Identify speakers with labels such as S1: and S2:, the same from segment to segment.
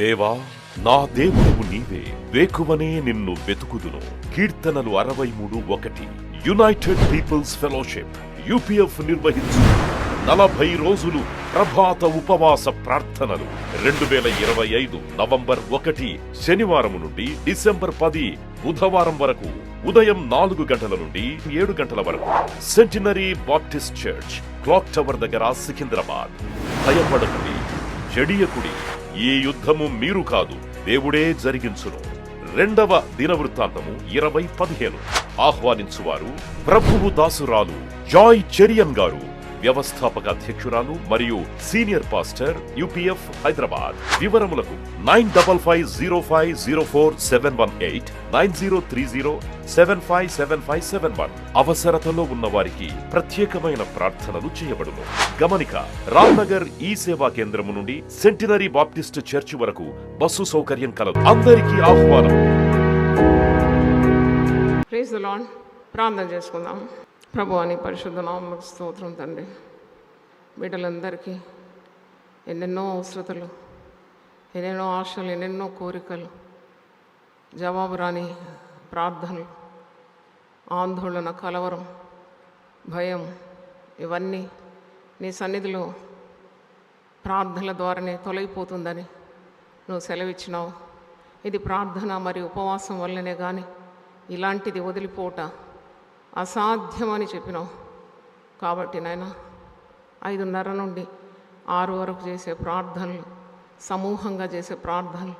S1: దేవా, నా దేవుడవు నీవే, వేకువనే నిన్ను వెతుకుదును. కీర్తనలు 63:1. యునైటెడ్ పీపుల్స్ ఫెలోషిప్ UPF నిర్వహించు 40 రోజులు ప్రభాత ఉపవాస ప్రార్థనలు 2025 నవంబర్ 1 శనివారం నుండి డిసెంబర్ 10 బుధవారం వరకు ఉదయం 4 గంటల నుండి 7 గంటల వరకు centenary Baptist church, clock tower దగ్గర, సికింద్రాబాద్. భయపడకుడి, జడియకుడి, ఈ యుద్ధము మీరు కాదు, దేవుడే జరిగించును. రెండవ దినవృత్తాంతము 20:15. ఆహ్వానించువారు ప్రభువు దాసురాలు జాయ్ చెరియన్ గారు, వ్యవస్థాపక అధ్యక్షురాలు మరియు సీనియర్ పాస్టర్ UPF హైదరాబాద్. వివరములకు 9505047118 9030757571. అవసరతలో ఉన్న వారికి ప్రత్యేకమైన ప్రార్థనలు చేయబడును. గమనిక: రామ్నగర్ ఈ సేవా కేంద్రము నుండి సెంటినరీ బాప్టిస్ట్ చర్చి వరకు బస్సు సౌకర్యం కలదు. అందరికీ ఆహ్వానం.
S2: Praise the Lord. ప్రార్థన చేసుకుందాం. ప్రభువాని పరిశుద్ధ నామమునకు స్తోత్రం తండ్రి. బిడ్డలందరికీ ఎన్నెన్నో అవసరతలు, ఎన్నెన్నో ఆశలు, ఎన్నెన్నో కోరికలు, జవాబు రాని ప్రార్థనలు, ఆందోళన, కలవరం, భయం, ఇవన్నీ నీ సన్నిధిలో ప్రార్థనల ద్వారానే తొలగిపోతుందని నువ్వు సెలవిచ్చినావు. ఇది ప్రార్థన మరియు ఉపవాసం వల్లనే కానీ ఇలాంటిది వదిలిపోట అసాధ్యమని చెప్పినావు. కాబట్టి నాయన 5:30 నుండి 6 వరకు చేసే ప్రార్థనలు, సమూహంగా చేసే ప్రార్థనలు,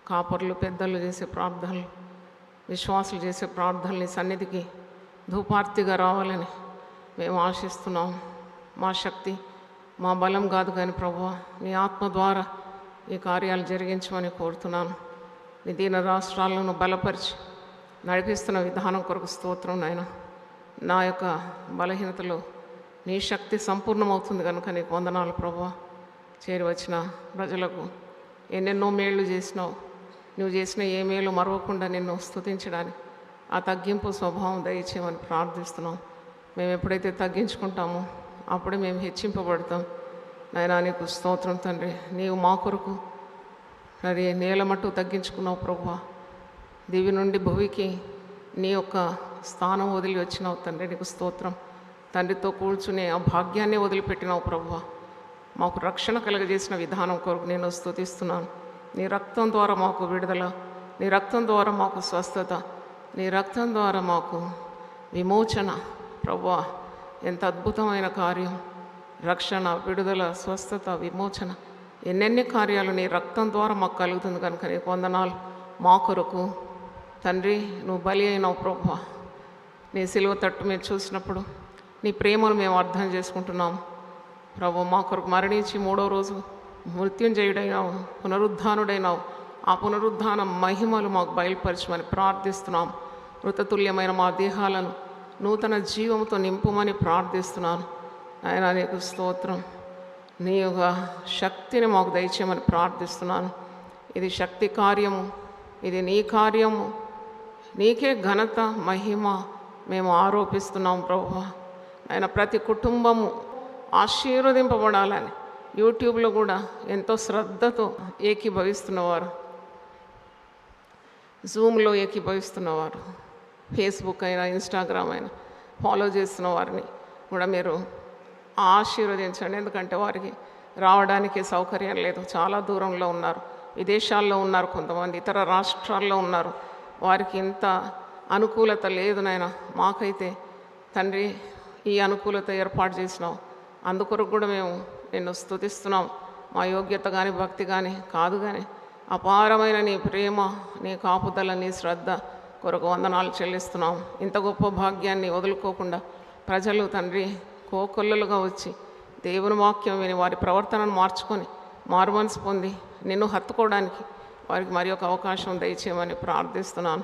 S2: కాపర్లు పెద్దలు చేసే ప్రార్థనలు, విశ్వాసులు చేసే ప్రార్థనలు నీ సన్నిధికి ధూపార్తిగా రావాలని మేము ఆశిస్తున్నాం. మా శక్తి, మా బలం కాదు కానీ ప్రభువా, నీ ఆత్మ ద్వారా ఈ కార్యాలు జరిగించమని కోరుతున్నాను. నీ దీన రాష్ట్రాలను బలపరిచి నడిపిస్తున్న విధానం కొరకు స్తోత్రం నాయన. నా యొక్క బలహీనతలో నీ శక్తి సంపూర్ణమవుతుంది కనుక నీకు వందనాలు ప్రభువా. చేరి వచ్చిన ప్రజలకు ఎన్నెన్నో మేళ్ళు చేసినావు. నువ్వు చేసిన ఏ మేలు మరవకుండా నిన్ను స్తుతించడానికి ఆ తగ్గింపు స్వభావం దయచేయమని ప్రార్థిస్తున్నాం. మేము ఎప్పుడైతే తగ్గించుకుంటామో అప్పుడే మేము హెచ్చింపబడతాం. నాయనా నీకు స్తోత్రం తండ్రి. నీవు మా కొరకు మరి నేల మట్టు తగ్గించుకున్నావు ప్రభువా. దివి నుండి భువికి నీ యొక్క స్థానం వదిలి వచ్చినావు తండ్రి. నీకు స్తోత్రం. తండ్రితో కూర్చునే ఆ భాగ్యాన్ని వదిలిపెట్టినావు ప్రభువా. మాకు రక్షణ కలుగజేసిన విధానం కొరకు నేను స్తుతిస్తున్నాను. నీ రక్తం ద్వారా మాకు విడుదల, నీ రక్తం ద్వారా మాకు స్వస్థత, నీ రక్తం ద్వారా మాకు విమోచన ప్రభువా. ఎంత అద్భుతమైన కార్యం! రక్షణ, విడుదల, స్వస్థత, విమోచన, ఎన్నెన్ని కార్యాలు నీ రక్తం ద్వారా మాకు కలుగుతుంది కనుక నీకు వందనాలు. మా కొరకు తండ్రి నువ్వు బలి అయినావు ప్రభువా. నీ సిలువ తట్టు మేము చూసినప్పుడు నీ ప్రేమను మేము అర్థం చేసుకుంటున్నాము ప్రభు. మా కొరకు మరణించి 3వ రోజు మృత్యుంజయుడైనావు, పునరుద్ధానుడైనావు. ఆ పునరుద్ధాన మహిమలు మాకు బయలుపరచమని ప్రార్థిస్తున్నాం. మృతతుల్యమైన మా దేహాలను నూతన జీవంతో నింపుమని ప్రార్థిస్తున్నాను. ఆయన నీకు స్తోత్రం. నీ యొక్క శక్తిని మాకు దయచేయమని ప్రార్థిస్తున్నాను. ఇది శక్తి కార్యము, ఇది నీ కార్యము. నీకే ఘనత, మహిమ మేము ఆరోపిస్తున్నాం ప్రభువా. ఆయన ప్రతి కుటుంబము ఆశీర్వదింపబడాలని యూట్యూబ్లో కూడా ఎంతో శ్రద్ధతో ఏకీభవిస్తున్నవారు, జూమ్లో ఏకీభవిస్తున్నవారు, ఫేస్బుక్ అయినా ఇన్స్టాగ్రామ్ అయినా ఫాలో చేస్తున్న వారిని కూడా మీరు ఆశీర్వదించండి. ఎందుకంటే వారికి రావడానికి సౌకర్యం లేదు. చాలా దూరంలో ఉన్నారు, విదేశాల్లో ఉన్నారు, కొంతమంది ఇతర రాష్ట్రాల్లో ఉన్నారు. వారికి ఇంత అనుకూలత లేదు నాయన. మాకైతే తండ్రి ఈ అనుకూలత ఏర్పాటు చేసినావు. అందుకొరకు కూడా మేము నిన్ను స్తుతిస్తున్నాం. మా యోగ్యత కానీ భక్తి కానీ కాదు కానీ అపారమైన నీ ప్రేమ, నీ కాపుదల, నీ శ్రద్ధ కొరకు వందనాలు చెల్లిస్తున్నాం. ఇంత గొప్ప భాగ్యాన్ని వదులుకోకుండా ప్రజలు తండ్రి కోకొల్లలుగా వచ్చి దేవుని వాక్యం విని వారి ప్రవర్తనను మార్చుకొని మారుమనసు పొంది నిన్ను హత్తుకోవడానికి వారికి మరి ఒక అవకాశం దయచేయమని ప్రార్థిస్తున్నాను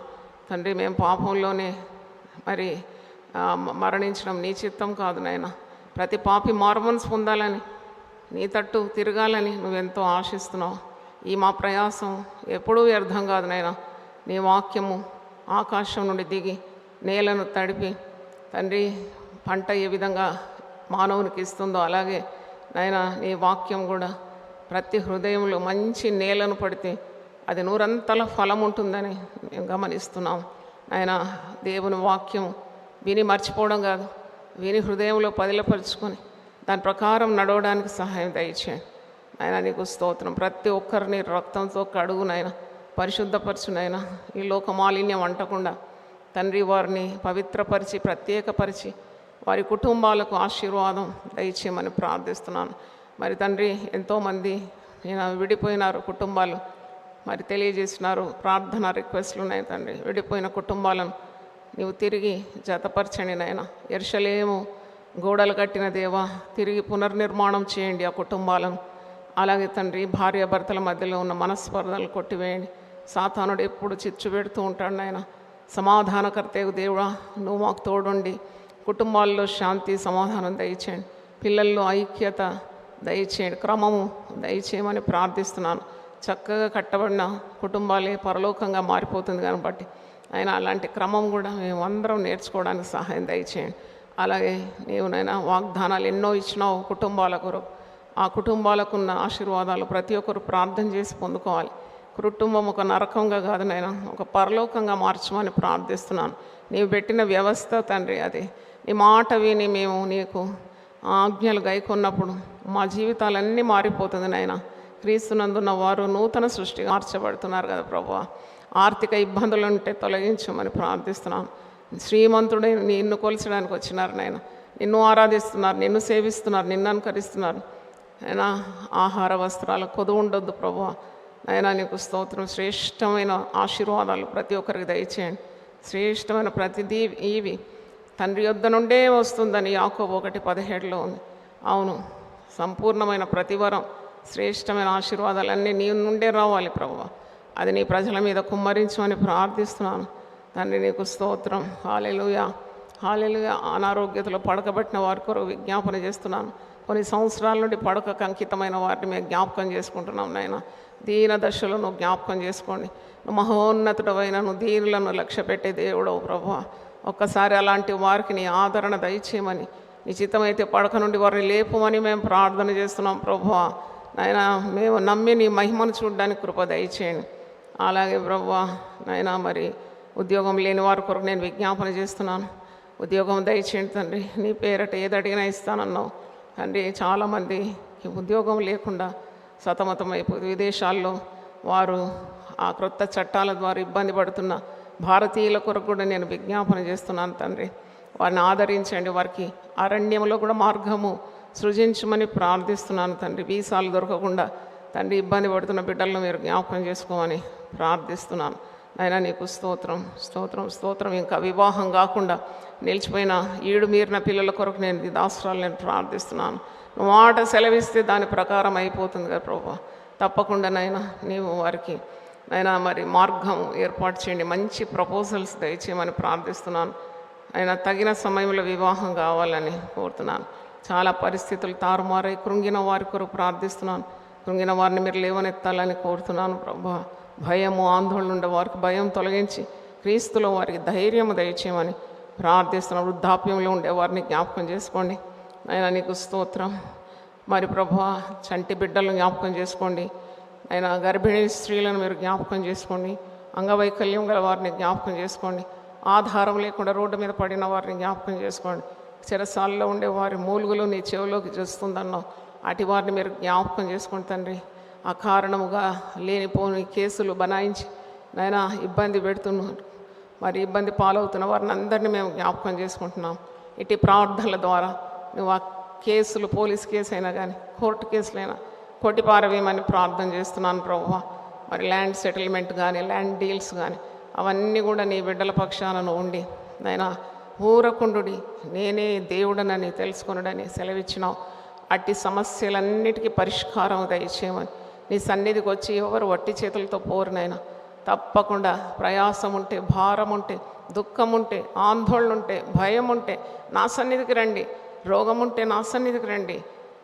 S2: తండ్రి. మేము పాపంలోనే మరి మరణించడం నీ చిత్తం కాదు నాయన. ప్రతి పాపి మారుమనసు పొందాలని, నీ తట్టు తిరగాలని నువ్వెంతో ఆశిస్తున్నావు. ఈ మా ప్రయాసం ఎప్పుడూ వ్యర్థం కాదు నాయన. నీ వాక్యము ఆకాశం నుండి దిగి నేలను తడిపి తండ్రి పంట ఏ విధంగా మానవునికి ఇస్తుందో అలాగే నాయన నీ వాక్యం కూడా ప్రతి హృదయంలో మంచి నేలను పడితే అది నూరంతల ఫలం ఉంటుందని మేము గమనిస్తున్నాం. ఆయన దేవుని వాక్యం విని మర్చిపోవడం కాదు, విని హృదయంలో పదిలపరుచుకొని దాని ప్రకారం నడవడానికి సహాయం దయచేయండి. ఆయన నీకు స్తోత్రం. ప్రతి ఒక్కరిని రక్తంతో కడుగునైనా, పరిశుద్ధపరచునైనా, ఈ లోక మాలిన్యం అంటకుండా తండ్రి వారిని పవిత్రపరిచి ప్రత్యేకపరిచి వారి కుటుంబాలకు ఆశీర్వాదం దయచేయమని ప్రార్థిస్తున్నాను. మరి తండ్రి ఎంతోమంది నేను విడిపోయినారు కుటుంబాలు, మరి తెలియజేస్తున్నారు, ప్రార్థన రిక్వెస్ట్లు ఉన్నాయి తండ్రి. విడిపోయిన కుటుంబాలను నీవు తిరిగి జతపరచండి నాయన. యెరూషలేము గోడలు కట్టిన దేవా, తిరిగి పునర్నిర్మాణం చేయండి ఆ కుటుంబాలను. అలాగే తండ్రి భార్యాభర్తల మధ్యలో ఉన్న మనస్పర్ధలు కొట్టివేయండి. సాతానుడు ఎప్పుడు చిచ్చు పెడుతూ ఉంటాడు నాయన. సమాధానకర్తయ్య దేవుడా, నువ్వు మాకు తోడుండి కుటుంబాల్లో శాంతి సమాధానం దయచేయండి. పిల్లల్లో ఐక్యత దయచేయండి, క్రమము దయచేయమని ప్రార్థిస్తున్నాను. చక్కగా కట్టబడిన కుటుంబాలే పరలోకంగా మారిపోతుంది కాబట్టి ఆయన అలాంటి క్రమం కూడా మేము అందరం నేర్చుకోవడానికి సహాయం దయచేయండి. అలాగే నీవునైనా వాగ్దానాలు ఎన్నో ఇచ్చినావు కుటుంబాల కొరకు. ఆ కుటుంబాలకున్న ఆశీర్వాదాలు ప్రతి ఒక్కరు ప్రార్థన చేసి పొందుకోవాలి. కుటుంబం ఒక నరకంగా కాదు నాయన, ఒక పరలోకంగా మార్చమని ప్రార్థిస్తున్నాను. నీవు పెట్టిన వ్యవస్థ తండ్రి, అది నీ మాట విని మేము నీకు ఆజ్ఞలు గైకొన్నప్పుడు మా జీవితాలన్నీ మారిపోతుంది నాయన. క్రీస్తునందున్న వారు నూతన సృష్టిగా మార్చబడుతున్నారు కదా ప్రభువా. ఆర్థిక ఇబ్బందులు ఉంటే తొలగించమని ప్రార్థిస్తున్నాను. శ్రీమంతుడైన నిన్ను కొలిచడానికి వచ్చినారు నాయన, నిన్ను ఆరాధిస్తున్నారు, నిన్ను సేవిస్తున్నారు, నిన్ను అనుకరిస్తున్నారు. అయినా ఆహార వస్త్రాల కొదువు ఉండొద్దు ప్రభువా. అయినా నీకు స్తోత్రం. శ్రేష్టమైన ఆశీర్వాదాలు ప్రతి ఒక్కరికి దయచేయండి. శ్రేష్టమైన ప్రతిదీ ఇవి తండ్రి యొద్ద నుండే వస్తుందని యాకోబు 1:17 ఉంది. అవును, సంపూర్ణమైన ప్రతివరం శ్రేష్టమైన ఆశీర్వాదాలన్నీ నీ నుండే రావాలి ప్రభువా. అది నీ ప్రజల మీద కుమ్మరించమని ప్రార్థిస్తున్నాను తండ్రి. నీకు స్తోత్రం. హల్లెలూయా, హల్లెలూయా. అనారోగ్యతలో పడకబట్టిన వారి కొరకు విజ్ఞాపన చేస్తున్నాను. కొన్ని సంవత్సరాల నుండి పడకకు అంకితమైన వారిని మేము జ్ఞాపకం చేసుకుంటున్నాం నాయన. దీన దశలో నువ్వు జ్ఞాపకం చేసుకోండి. నువ్వు మహోన్నతుడవైన, నువ్వు దీనులను లక్ష్య పెట్టే దేవుడవు ప్రభువా. ఒక్కసారి అలాంటి వారికి నీ ఆదరణ దయచేయమని, నీ చిత్తమైతే పడక నుండి వారిని లేపమని మేము ప్రార్థన చేస్తున్నాం ప్రభువా. నాయన మేము నమ్మి నీ మహిమను చూడడానికి కృప దయచేయండి. అలాగే ప్రభువా నాయన, మరి ఉద్యోగం లేని వారి కొరకు నేను విజ్ఞాపన చేస్తున్నాను. ఉద్యోగం దయచేయండి తండ్రి. నీ పేరట ఏది అడిగినా ఇస్తానన్నావు తండ్రి. చాలామంది ఉద్యోగం లేకుండా సతమతమైపోయి విదేశాల్లో వారు ఆ క్రొత్త చట్టాల ద్వారా ఇబ్బంది పడుతున్న భారతీయుల కొరకు కూడా నేను విజ్ఞాపన చేస్తున్నాను తండ్రి. వారిని ఆదరించండి. వారికి అరణ్యంలో కూడా మార్గము సృజించమని ప్రార్థిస్తున్నాను తండ్రి. వీసాలు దొరకకుండా తండ్రి ఇబ్బంది పడుతున్న బిడ్డలను మీరు జ్ఞాపకం చేసుకోమని ప్రార్థిస్తున్నాను. అయినా నీకు స్తోత్రం, స్తోత్రం, స్తోత్రం. ఇంకా వివాహం కాకుండా నిలిచిపోయిన ఈడు మీరిన పిల్లల కొరకు నేను దాసరాలు నేను ప్రార్థిస్తున్నాను. నువ్వు మాట సెలవిస్తే దాని ప్రకారం అయిపోతుంది కదా ప్రభు. తప్పకుండా నైనా నీవు వారికి నైనా మరి మార్గం ఏర్పాటు చేయండి. మంచి ప్రపోజల్స్ దయచేయమని ప్రార్థిస్తున్నాను. అయినా తగిన సమయంలో వివాహం కావాలని కోరుతున్నాను. చాలా పరిస్థితులు తారుమారై కృంగిన వారి కొరకు ప్రార్థిస్తున్నాను. కృంగిన వారిని మీరు లేవనెత్తాలని కోరుతున్నాను ప్రభు. భయము ఆందోళన ఉండే వారికి భయం తొలగించి క్రీస్తులో వారికి ధైర్యం దయచేయమని ప్రార్థిస్తున్నాను. వృద్ధాప్యంలో ఉండే వారిని జ్ఞాపకం చేసుకోండి. అయినా నీకు స్తోత్రం. మరి ప్రభు చంటి బిడ్డలను జ్ఞాపకం చేసుకోండి. అయినా గర్భిణీ స్త్రీలను మీరు జ్ఞాపకం చేసుకోండి. అంగవైకల్యం గల వారిని జ్ఞాపకం చేసుకోండి. ఆధారం లేకుండా రోడ్డు మీద పడిన వారిని జ్ఞాపకం చేసుకోండి. చెరసాలలో ఉండే వారి మూలుగులు నీ చెవిలోకి చూస్తుందన్నావు. అటు వారిని మీరు జ్ఞాపకం చేసుకోండి తండ్రి. అకారణముగా లేనిపోని కేసులు బనాయించి నైనా ఇబ్బంది పెడుతున్నారు, మరి ఇబ్బంది పాలవుతున్న వారిని అందరినీ మేము జ్ఞాపకం చేసుకుంటున్నాం. ఇటు ప్రార్థనల ద్వారా నువ్వు ఆ కేసులు, పోలీస్ కేసు అయినా కానీ కోర్టు కేసులైనా కొట్టిపారవేయమని ప్రార్థన చేస్తున్నాను ప్రభువా. మరి ల్యాండ్ సెటిల్మెంట్ కానీ ల్యాండ్ డీల్స్ కానీ అవన్నీ కూడా నీ బిడ్డల పక్షాన ఉండి నైనా ఊరకుండుడి నేనే దేవుడనని తెలుసుకొనుడని సెలవిచ్చినావు. అట్టి సమస్యలన్నిటికీ పరిష్కారం దయచేయమని నీ సన్నిధికి వచ్చి ఎవరు వట్టి చేతులతో పోరునైనా తప్పకుండా ప్రయాసం ఉంటే, భారం ఉంటే, దుఃఖం ఉంటే, ఆందోళన ఉంటే, భయం ఉంటే నా సన్నిధికి రండి. రోగం ఉంటే నా సన్నిధికి రండి.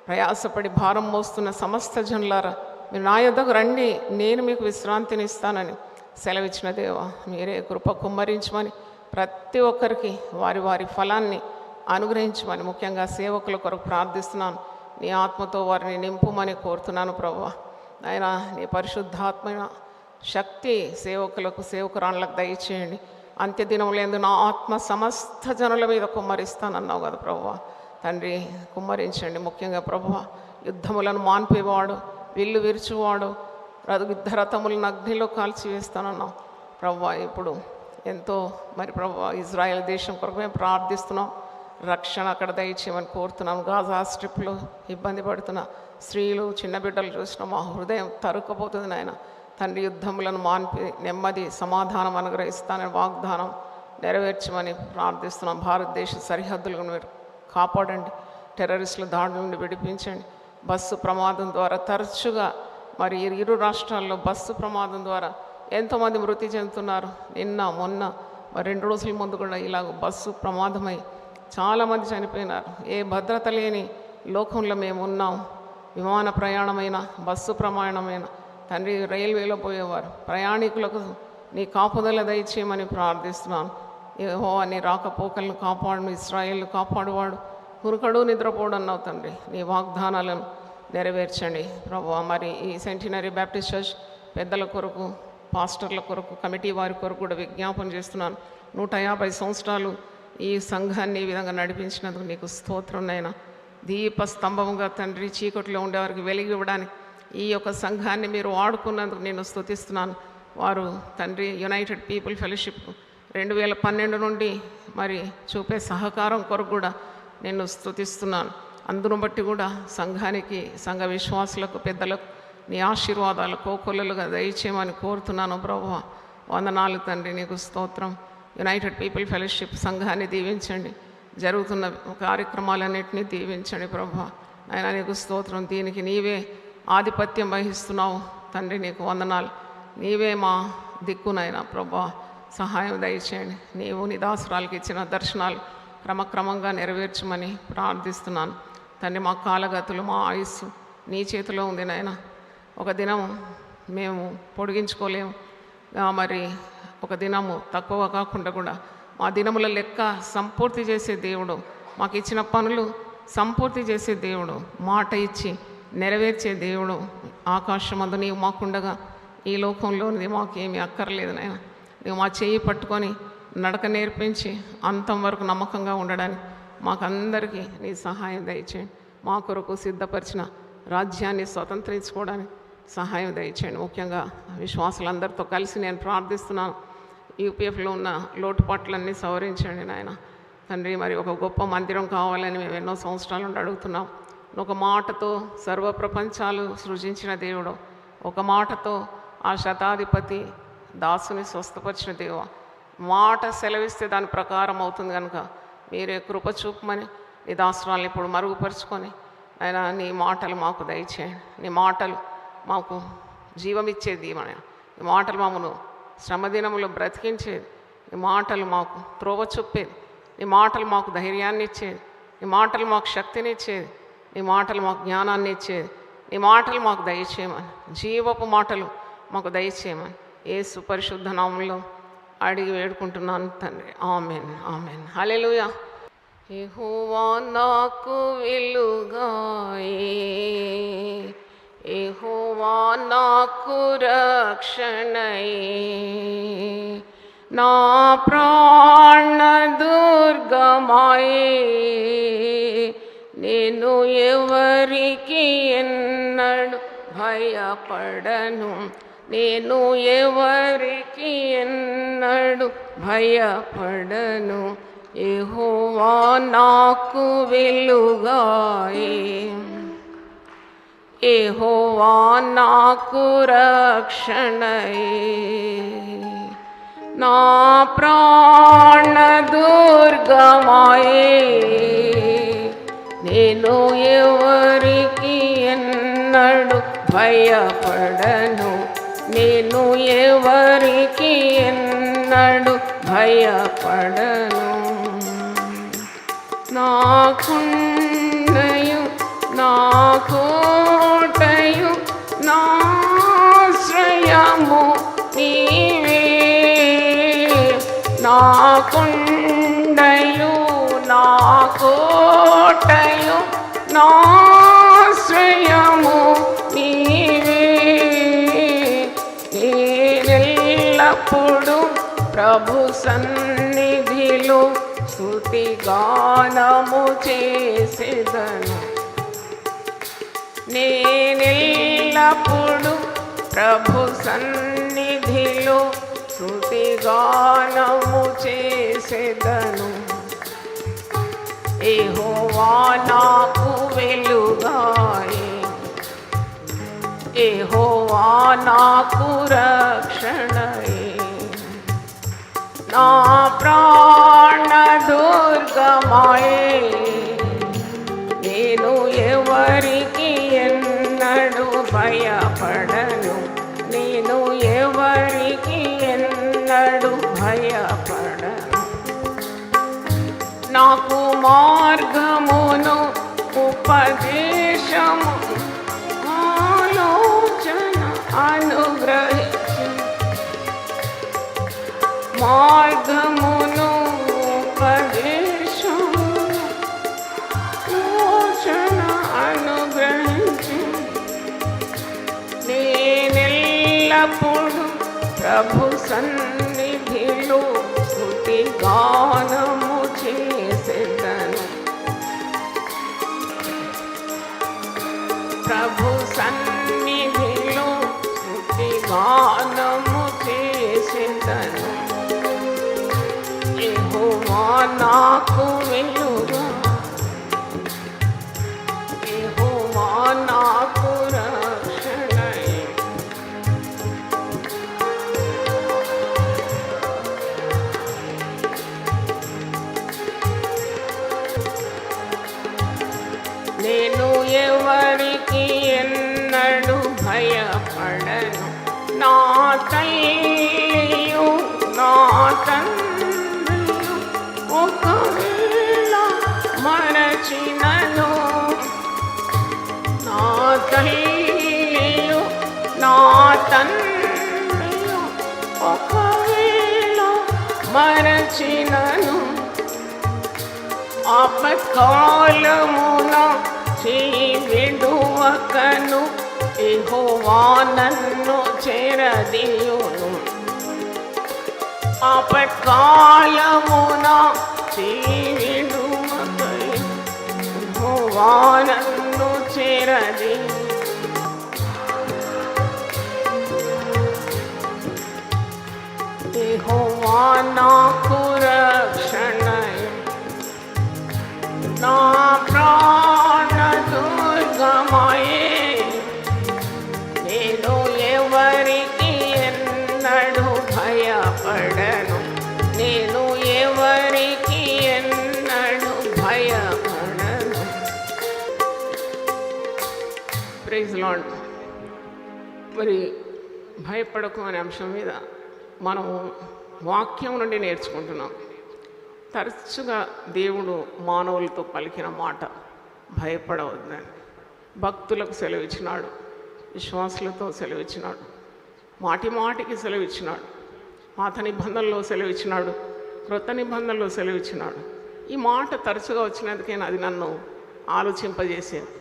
S2: ప్రయాసపడి భారం మోస్తున్న సమస్త జనులారా మీరు నా యొద్దకు రండి, నేను మీకు విశ్రాంతిని ఇస్తానని సెలవిచ్చిన దేవా, మీరే కృప కుమ్మరించమని ప్రతి ఒక్కరికి వారి వారి ఫలాన్ని అనుగ్రహించమని ముఖ్యంగా సేవకుల కొరకు ప్రార్థిస్తున్నాను. నీ ఆత్మతో వారిని నింపుమని కోరుతున్నాను ప్రభువా. ఆయన నీ పరిశుద్ధాత్మైన శక్తి సేవకులకు సేవకురాళ్ళకు దయచేయండి. అంత్యదినములందు నా ఆత్మ సమస్త జనుల మీద కుమ్మరిస్తానన్నావు కదా ప్రభువా. తండ్రి కుమ్మరించండి. ముఖ్యంగా ప్రభువా, యుద్ధములను మాన్పేవాడు, విల్లు విరుచువాడు, యుద్ధరథములను అగ్నిలో కాల్చివేస్తానన్నావు ప్రభువా. ఇప్పుడు ఎంతో మరి ప్రభువా ఇజ్రాయెల్ దేశం కొరకు మేము ప్రార్థిస్తున్నాం. రక్షణ అక్కడ దయచేయమని కోరుతున్నాం. గాజా స్ట్రిప్లో ఇబ్బంది పడుతున్న స్త్రీలు, చిన్న బిడ్డలు చూసిన మా హృదయం తరుక్కుపోతుంది నాయన. తండ్రి యుద్ధములను మాన్పి నెమ్మది సమాధానం అనుగ్రహిస్తానని వాగ్దానం నెరవేర్చమని ప్రార్థిస్తున్నాం. భారతదేశ సరిహద్దులను మీరు కాపాడండి. టెర్రరిస్టుల దాడి నుండి విడిపించండి. బస్సు ప్రమాదం ద్వారా తరచుగా మరి ఇరు రాష్ట్రాల్లో బస్సు ప్రమాదం ద్వారా ఎంతోమంది మృతి చెందుతున్నారు. నిన్న మొన్న మరి 2 రోజుల ముందు కూడా ఇలాగ బస్సు ప్రమాదమై చాలామంది చనిపోయినారు. ఏ భద్రత లేని లోకంలో మేము ఉన్నాం. విమాన ప్రయాణమైన, బస్సు ప్రయాణమైన తండ్రి, రైల్వేలో పోయేవారు ప్రయాణికులకు నీ కాపుదల దయచేయమని ప్రార్థిస్తున్నాను. యెహోవా నీ రాకపోకలను కాపాడు, ఇశ్రాయేలు కాపాడువాడు, కురుకడు నిద్రపోడు అన్నావు తండ్రి. నీ వాగ్దానాలను నెరవేర్చండి ప్రభువా. మరి ఈ సెంటినరీ బ్యాప్టిస్ట్ చర్చ్ పెద్దల కొరకు, పాస్టర్ల కొరకు, కమిటీ వారి కొరకు కూడా విజ్ఞాపన చేస్తున్నాను. 150 సంవత్సరాలు ఈ సంఘాన్ని ఈ విధంగా నడిపించినందుకు నీకు స్తోత్రం నైనా. దీపస్తంభముగా తండ్రి చీకట్లో ఉండేవారికి వెలిగి ఇవ్వడానికి ఈ యొక్క సంఘాన్ని మీరు వాడుకున్నందుకు నేను స్తుతిస్తున్నాను. వారు తండ్రి యునైటెడ్ పీపుల్ ఫెలోషిప్ 2012 నుండి మరి చూపే సహకారం కొరకు కూడా నేను స్తుతిస్తున్నాను. అందును బట్టి కూడా సంఘానికి, సంఘ విశ్వాసులకు, పెద్దలకు నీ ఆశీర్వాదాలు కోకొల్లలుగా దయచేయమని కోరుతున్నాను ప్రభువా. వందనాలు తండ్రి, నీకు స్తోత్రం. యునైటెడ్ పీపుల్ ఫెలోషిప్ సంఘాన్ని దీవించండి. జరుగుతున్న కార్యక్రమాలన్నింటినీ దీవించండి ప్రభువా. ఆయన నీకు స్తోత్రం. దీనికి నీవే ఆధిపత్యం వహిస్తున్నావు తండ్రి, నీకు వందనాలు. నీవే మా దిక్కునైనా ప్రభువా, సహాయం దయచేయండి. నీవు నీ దాసురాలకి ఇచ్చిన దర్శనాలు క్రమక్రమంగా నెరవేర్చమని ప్రార్థిస్తున్నాను తండ్రి. మా కాలగతులు, మా ఆయుస్సు నీ చేతిలో ఉంది నాయన. ఒక దినం మేము పొడిగించుకోలేము, మరి ఒక దినము తక్కువ కాకుండా కూడా మా దినముల లెక్క సంపూర్తి చేసే దేవుడు, మాకు ఇచ్చిన పనులు సంపూర్తి చేసే దేవుడు, మాట ఇచ్చి నెరవేర్చే దేవుడు. ఆకాశమందు నీవు మాకుండగా ఈ లోకంలోనిది మాకేమీ అక్కర్లేదు నాయన. నీవు మా చేయి పట్టుకొని నడక నేర్పించి అంతం వరకు నమ్మకంగా ఉండడానికి మాకందరికీ నీ సహాయం దయచేయండి. మా కొరకు సిద్ధపరిచిన రాజ్యాన్ని స్వతంత్రించుకోవడానికి సహాయం దయచేయండి. ముఖ్యంగా విశ్వాసులందరితో కలిసి నేను ప్రార్థిస్తున్నాను. యూపీఎఫ్లో ఉన్న లోటుపాట్లన్నీ సవరించండి నాయన తండ్రి. మరి ఒక గొప్ప మందిరం కావాలని మేము ఎన్నో సంవత్సరాల నుండి అడుగుతున్నాం. ఒక మాటతో సర్వప్రపంచాలు సృజించిన దేవుడు, ఒక మాటతో ఆ శతాధిపతి దాసుని స్వస్థపరిచిన దేవ, మాట సెలవిస్తే దాని ప్రకారం అవుతుంది కనుక మీరే కృప చూపమని నీ దాసురాలను ఇప్పుడు మరుగుపరుచుకొని ఆయన నీ మాటలు మాకు దయచేయండి. నీ మాటలు మాకు జీవమిచ్చేది, నీ మాటలు మమ్మను శ్రమదినములు బ్రతికించేది, నీ మాటలు మాకు త్రోవ చూపేది, నీ మాటలు మాకు ధైర్యాన్ని ఇచ్చేది, నీ మాటలు మాకు శక్తిని ఇచ్చేది, నీ మాటలు మాకు జ్ఞానాన్ని ఇచ్చేది, నీ మాటలు మాకు దయచేయమని, జీవపు మాటలు మాకు దయచేయమని యేసు పరిశుద్ధ నామములో అడిగి వేడుకుంటున్నాను తండ్రి. ఆమెన్, ఆమెన్, హల్లెలూయా. యెహోవా నాకు వెలుగాయే, యెహోవా నాకు రక్షణయే, నా ప్రాణ దుర్గమాయే, నేను ఎవరికి ఎన్నడు భయపడను, నేను ఎవరికి ఎన్నడు భయపడను. యెహోవా నాకు వెలుగాయే, యెహోవా నాకు రక్షణయే, నా ప్రాణ దుర్గమాయే, నేను ఎవరికి ఎన్నడు భయపడను, నేను ఎవరికి ఎన్నడు భయపడను. నా కుండయు నా కోటయు నా ఆశ్రయము నీవే, నా కుండయు నా కోటయు నా నేనెల్లప్పుడు ప్రభు సన్నిధిలో స్తుతి గానము చేసేదను. నేనెల్లప్పుడు ప్రభు సన్నిధిలో స్తుతి గానము చేసేదను. యెహోవా నాకు వెలుగాయే, యెహోవా నాకు రక్షణయే. నా ప్రాణ దుర్గమాయే, నేను ఎవరికి ఎన్నడూ భయపడను, నేను ఎవరికి ఎన్నడూ భయపడను. నాకు మార్గమును ఉపదేశము ఆలోచన అనుగ్రహించు. మార్గమును ఉపదేశము ఆలోచన అనుగ్రహించు. నేనెల్లప్పుడు ప్రభు సన్నిధిలో స్తుతి గానము చేసేదను. ప్రభు సన్నిధిలో స్తుతి గానము చేసేదను. యెహోవా నాకు వెలుగా, యెహోవా నాకు రక్షణయే. నేను ఎవరికి ఎన్నడూ భయపడను. నా తల్లియు నా తండ్రియు ఒకవేళ మరచినను, నా తల్లియు నా తండ్రియు ఒకవేళ మరచినను, ఆపత్కాలమున విడువకను, యెహోవా నన్ను చేరదీయును. ఆపత్కాలమున విడువకై, యెహోవా నన్ను చేరదీయును. యెహోవా నాకు రక్షణయే. నా ప్రాణ దుర్గమాయే, నేను ఎవరికి ఎన్నడూ భయపడను, నేను ఎవరికి ఎన్నడూ భయపడను. Praise Lord. మరి భయపడకు అనే అంశం మీద మనము వాక్యం నుండి నేర్చుకుంటున్నాం. తరచుగా దేవుడు మానవులతో పలికిన మాట భయపడవద్దని భక్తులకు సెలవిచ్చినాడు, విశ్వాసులతో సెలవిచ్చినాడు, మాటి మాటికి సెలవిచ్చినాడు, పాత నిబంధనలో సెలవిచ్చినాడు, క్రొత్త నిబంధనలో సెలవిచ్చినాడు. ఈ మాట తరచుగా వచ్చినందుకైనా అది నన్ను ఆలోచింపజేసేది.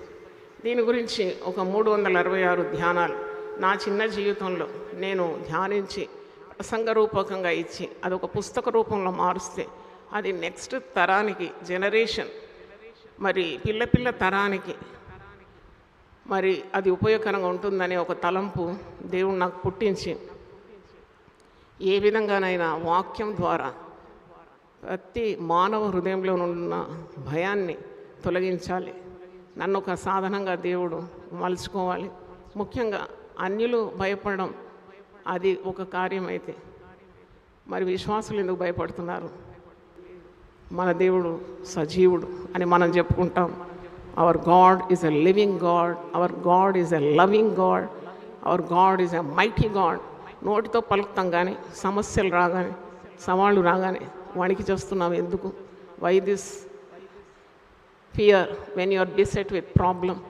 S2: దీని గురించి ఒక 366 ధ్యానాలు నా చిన్న జీవితంలో నేను ధ్యానించి ప్రసంగ రూపకంగా ఇచ్చి అదొక పుస్తక రూపంలో మారుస్తే అది నెక్స్ట్ తరానికి జనరేషన్, మరి పిల్ల తరానికి మరి అది ఉపయోగకరంగా ఉంటుందనే ఒక తలంపు దేవుడు నాకు పుట్టించి, ఏ విధంగానైనా వాక్యం ద్వారా ప్రతి మానవ హృదయంలో ఉన్న భయాన్ని తొలగించాలి, నన్ను ఒక సాధనంగా దేవుడు మలుచుకోవాలి. ముఖ్యంగా అన్యులు భయపడడం అది ఒక కార్యం అయితే మరి విశ్వాసులు ఎందుకు భయపడుతున్నారు? మన దేవుడు సజీవుడు అని మనం చెప్పుకుంటాం. Hour God is a living God, hour God is a loving God, hour God is a mighty God. నోటితో పలుకుతాం కానీ సమస్యలు రాగానే, సవాళ్ళు రాగానే వణికి చేస్తున్నాం. ఎందుకు? Why this fear when you are beset with problem?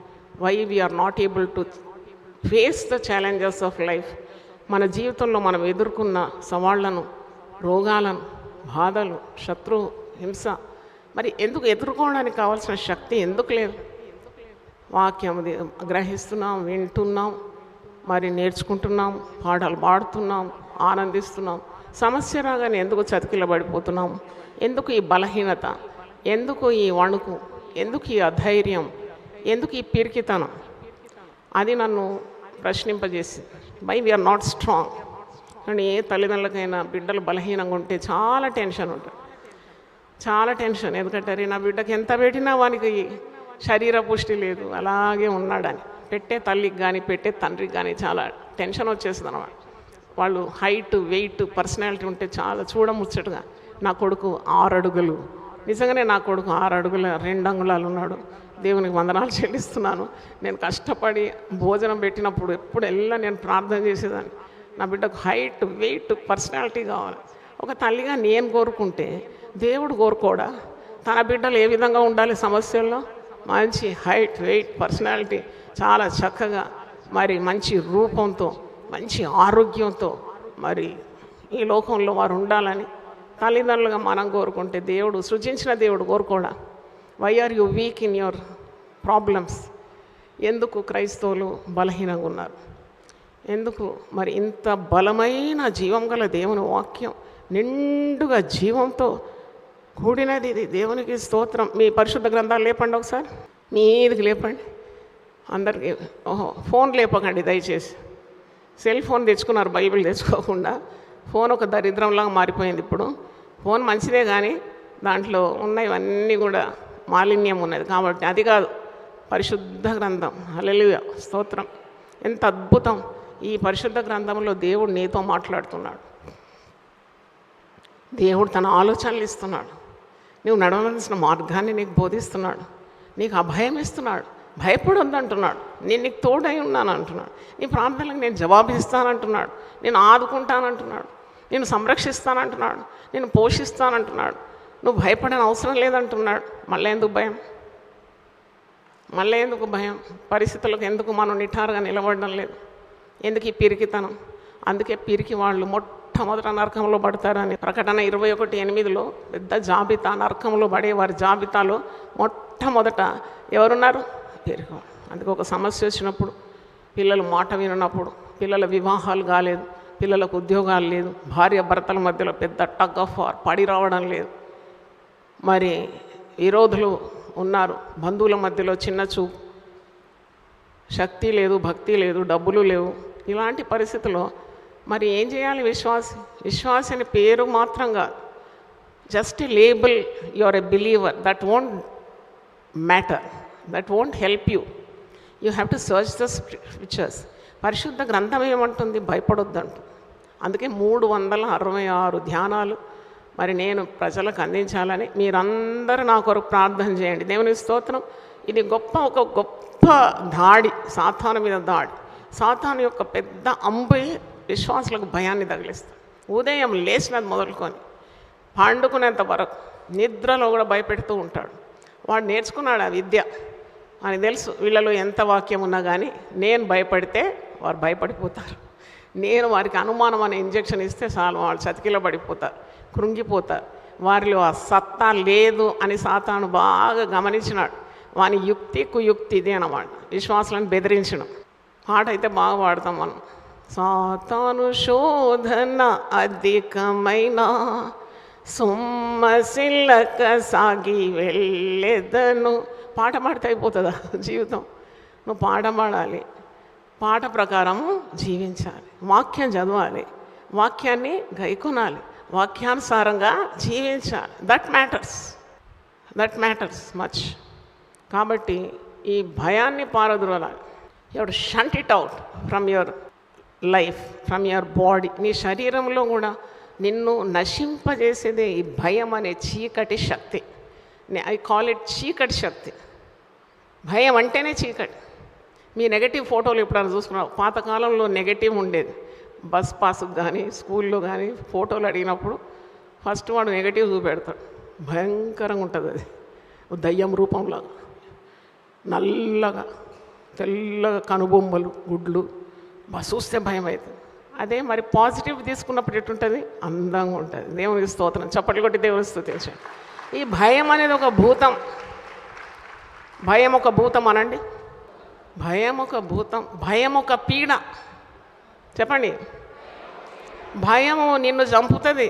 S2: Why we are not able to face the challenges of life? మన జీవితంలో మనం ఎదుర్కొన్న సవాళ్లను, రోగాలను, బాధలు, శత్రు హింస మరి ఎందుకు ఎదుర్కోవడానికి కావాల్సిన శక్తి ఎందుకు లేదు? వాక్యం గ్రహిస్తున్నాం, వింటున్నాం, మరి నేర్చుకుంటున్నాం, పాఠాలు పాడుతున్నాం, ఆనందిస్తున్నాం. సమస్య రాగానే ఎందుకు చతికిలబడిపోతున్నాం? ఎందుకు ఈ బలహీనత? ఎందుకు ఈ వణుకు? ఎందుకు ఈ అధైర్యం? ఎందుకు ఈ పిరికితనం? అది నన్ను ప్రశ్నింపజేసింది. Why we are not strong. కానీ ఏ తల్లిదండ్రులకైనా బిడ్డలు బలహీనంగా ఉంటే చాలా టెన్షన్ ఉంటుంది, చాలా టెన్షన్. ఎందుకంటే అరే నా బిడ్డకి ఎంత పెట్టినా వానికి శరీర పుష్టి లేదు, అలాగే ఉన్నాడని. పెట్టే తల్లికి కానీ పెట్టే తండ్రికి కానీ చాలా టెన్షన్ వచ్చేస్తుంది అన్నమాట. వాళ్ళు హైట్, వెయిట్, పర్సనాలిటీ ఉంటే చాలా చూడముచ్చటగా. నా కొడుకు 6 అడుగులు, నిజంగానే నా కొడుకు 6 అడుగుల 2 అంగుళాలు ఉన్నాడు. దేవునికి వందనాలు చెల్లిస్తున్నాను. నేను కష్టపడి భోజనం పెట్టినప్పుడు ఎప్పుడు నేను ప్రార్థన చేసేదాన్ని, నా బిడ్డకు హైట్, వెయిట్, పర్సనాలిటీ కావాలి. ఒక తల్లిగా నేను కోరుకుంటే దేవుడు కోరుకోడా? తన బిడ్డలు ఏ విధంగా ఉండాలి? సమస్యల్లో మంచి హైట్, వెయిట్, పర్సనాలిటీ, చాలా చక్కగా మరి మంచి రూపంతో, మంచి ఆరోగ్యంతో మరి ఈ లోకంలో వారు ఉండాలని తల్లిదండ్రులుగా మనం కోరుకుంటే దేవుడు, సృజించిన దేవుడు కోరుకోడా? Why are you weak in your problems? ఎందుకు క్రైస్తవులు బలహీనంగా ఉన్నారు? ఎందుకు మరి ఇంత బలమైన జీవం గల దేవుని వాక్యం, నిండుగా జీవంతో కూడినది ఇది. దేవునికి స్తోత్రం. మీ పరిశుద్ధ గ్రంథాలు లేపండి ఒకసారి, మీదికి లేపండి అందరికీ. ఫోన్ లేపకండి దయచేసి. సెల్ ఫోన్ తెచ్చుకున్నారు, బైబిల్ తెచ్చుకోకుండా. ఫోన్ ఒక దరిద్రంలాగా మారిపోయింది ఇప్పుడు. ఫోన్ మంచిదే కానీ దాంట్లో ఉన్నవన్నీ కూడా మాలిన్యం ఉన్నది. కాబట్టి అది కాదు, పరిశుద్ధ గ్రంథం. హల్లెలూయా, స్తోత్రం. ఎంత అద్భుతం! ఈ పరిశుద్ధ గ్రంథంలో దేవుడు నీతో మాట్లాడుతున్నాడు. దేవుడు తన ఆలోచనలు ఇస్తున్నాడు. నువ్వు నడవలసిన మార్గాన్ని నీకు బోధిస్తున్నాడు. నీకు అభయం ఇస్తున్నాడు. భయపడొద్దంటున్నాడు. నేను నీకు తోడై ఉన్నాను అంటున్నాడు. నీ ప్రార్థనలకు నేను జవాబు ఇస్తానంటున్నాడు. నేను ఆదుకుంటానంటున్నాడు. నేను సంరక్షిస్తానంటున్నాడు. నేను పోషిస్తానంటున్నాడు. నువ్వు భయపడని అవసరం లేదంటున్నాడు. మళ్ళీ ఎందుకు భయం? మళ్ళీ ఎందుకు భయం? పరిస్థితులకు ఎందుకు మనం నిఠారుగా నిలబడడం లేదు? ఎందుకు ఈ పిరికితనం? అందుకే పిరికి వాళ్ళు మొట్టమొదట నరకంలో పడతారని ప్రకటన 21:8 పెద్ద జాబితా, నరకంలో పడే వారి జాబితాలో మొట్టమొదట ఎవరున్నారు? పిరికి. అందుకే ఒక సమస్య వచ్చినప్పుడు, పిల్లలు మాట వినప్పుడు, పిల్లల వివాహాలు కాలేదు, పిల్లలకు ఉద్యోగాలు లేదు, భార్య భర్తల మధ్యలో పెద్ద టగ్ ఆఫ్ వార్, పడి రావడం లేదు, మరి విరోధులు ఉన్నారు, బంధువుల మధ్యలో చిన్న చూపు, శక్తి లేదు, భక్తి లేదు, డబ్బులు లేవు. ఇలాంటి పరిస్థితుల్లో మరి ఏం చేయాలి? విశ్వాసి అని పేరు మాత్రం కాదు, just a label. You are a believer. That won't matter, that won't help you. You have to search the scriptures. పరిశుద్ధ గ్రంథం ఏమంటుంది? భయపడొద్దంటు. అందుకే 366 ధ్యానాలు మరి నేను ప్రజలకు అందించాలని మీరందరూ నా కొరకు ప్రార్థన చేయండి. దేవుని స్తోత్రం. ఇది ఒక గొప్ప దాడి, సాతాను మీద దాడి. సాతాను యొక్క పెద్ద అంబే విశ్వాసులకు భయాన్ని తగిలిస్తాడు. ఉదయం లేచినది మొదలుకొని పండుకునేంత వరకు నిద్రలో కూడా భయపెడుతూ ఉంటాడు. వాడు నేర్చుకున్నాడు ఆ విద్య అని తెలుసు. వీళ్ళలో ఎంత వాక్యం ఉన్నా కానీ నేను భయపడితే వారు భయపడిపోతారు. నేను వారికి అనుమానం అనే ఇంజెక్షన్ ఇస్తే చాలు, వాళ్ళు చతికిలో పడిపోతారు, కృంగిపోతారు. వారిలో ఆ సత్తా లేదు అని సాతాను బాగా గమనించినాడు. వాని యుక్తి కుయుక్తి ఇదే అన్నమాట, విశ్వాసాలను బెదిరించడం. పాట అయితే బాగా పాడతాం మనం. సాతాను శోధన అధికమైన సొమ్మసిల్లక సాగి వెళ్ళేదను. పాట పాడితే అయిపోతుందా జీవితం? నువ్వు పాట పాడాలి, పాట ప్రకారం జీవించాలి, వాక్యం చదవాలి, వాక్యాన్ని గైకొనాలి, వాక్యానుసారంగా జీవించాలి. That matters much. కాబట్టి ఈ భయాన్ని పారద్రోలాలి. You have to shunt it out from your life, from your body. నీ శరీరంలో కూడా నిన్ను నశింపజేసేదే ఈ భయం అనే చీకటి శక్తి. ఐ కాల్ ఇట్ చీకటి శక్తి. భయం అంటేనే చీకటి. మీ నెగటివ్ ఫోటోలు ఎప్పుడైనా చూసుకున్నావు? పాతకాలంలో నెగటివ్ ఉండేది. బస్ పాస్కి కానీ స్కూల్లో కానీ ఫోటోలు అడిగినప్పుడు ఫస్ట్ వాడు నెగటివ్ చూపెడతాడు. భయంకరంగా ఉంటుంది అది, దయ్యం రూపంలాగా, నల్లగా, తెల్లగా, కనుబొమ్మలు, గుడ్లు, చూస్తే భయం అవుతుంది. అదే మరి పాజిటివ్ తీసుకున్నప్పుడు ఎటుంటుంది? అందంగా ఉంటుంది. దేవునికి స్తోత్రం. చప్పట్లు కొట్టి దేవుని స్తుతించండి. ఈ భయం అనేది ఒక భూతం. భయం ఒక భూతం అనండి. భయం ఒక భూతం, భయం ఒక పీడ. చెప్పండి. భయము నిన్ను చంపుతుంది.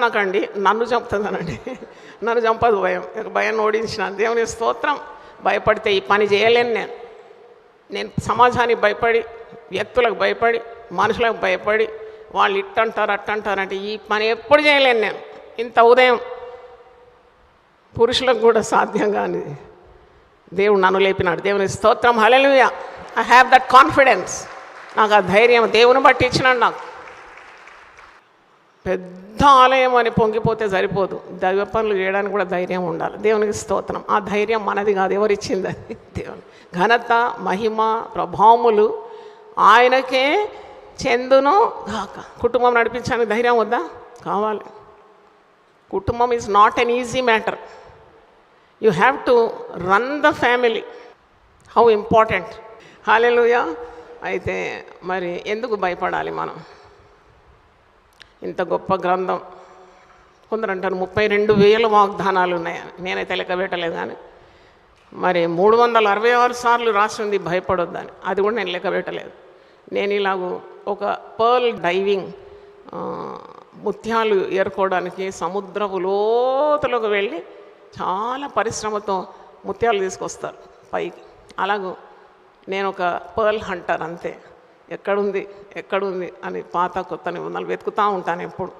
S2: నాకండి నన్ను చంపుతుందనండి. నన్ను చంపదు భయం. భయాన్ని ఓడించిన దేవుని స్తోత్రం. భయపడితే ఈ పని చేయలేను నేను సమాజానికి భయపడి, వ్యక్తులకు భయపడి, మనుషులకు భయపడి, వాళ్ళు ఇట్టంటారు అట్టంటారు అంటే ఈ పని ఎప్పుడు చేయలేను నేను. ఇంత ఉదయం పురుషులకు కూడా సాధ్యం కాని దేవుడు నన్ను లేపినాడు. దేవుని స్తోత్రం. Hallelujah. I have that confidence. నాకు ఆ ధైర్యం దేవుని బట్టి ఇచ్చినాడు. నాకు పెద్ద ఆలయం అని పొంగిపోతే సరిపోదు, దైవ పనులు చేయడానికి కూడా ధైర్యం ఉండాలి. దేవునికి స్తోత్రం. ఆ ధైర్యం మనది కాదు, ఎవరిచ్చిందని. దేవుని ఘనత, మహిమ, ప్రభావములు ఆయనకే చెందును గాక. కుటుంబం నడిపించడానికి ధైర్యం వద్దా? కావాలి. కుటుంబం is not an easy matter. You have to run the family. How important. Hallelujah. అయితే మరి ఎందుకు భయపడాలి మనం? ఇంత గొప్ప గ్రంథం. కొందరు అంటారు 32,000 వాగ్దానాలు ఉన్నాయని. నేనైతే లెక్క పెట్టలేదు, కానీ మరి 366 సార్లు రాసి ఉంది భయపడొద్దని. అది కూడా నేను లెక్క పెట్టలేదు. నేను ఇలాగూ ఒక పర్ల్ డైవింగ్, ముత్యాలు ఏరుకోవడానికి సముద్రపు లోతులకు వెళ్ళి చాలా పరిశ్రమతో ముత్యాలు తీసుకొస్తారు పైకి. అలాగూ నేను ఒక పర్ల్ హంటర్ అంతే. ఎక్కడుంది అని పాత కొత్త నిబంధనలు వెతుకుతూ ఉంటాను ఎప్పుడు,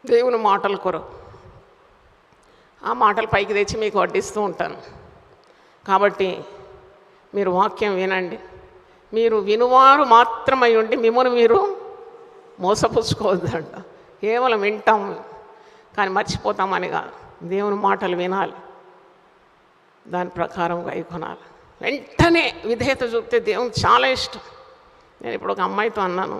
S2: దేవుని మాటల కొరకు. ఆ మాటలు పైకి తెచ్చి మీకు వడ్డిస్తూ ఉంటాను. కాబట్టి మీరు వాక్యం వినండి. మీరు వినువారు మాత్రమై ఉండి మిమ్మల్ని మీరు మోసపుచ్చుకోవద్దంట. కేవలం వింటాం కానీ మర్చిపోతామని కాదు. దేవుని మాటలు వినాలి, దాని ప్రకారం గైకొనాలి. వెంటనే విధేయత చూపితే దేవునికి చాలా ఇష్టం. నేను ఇప్పుడు ఒక అమ్మాయితో అన్నాను,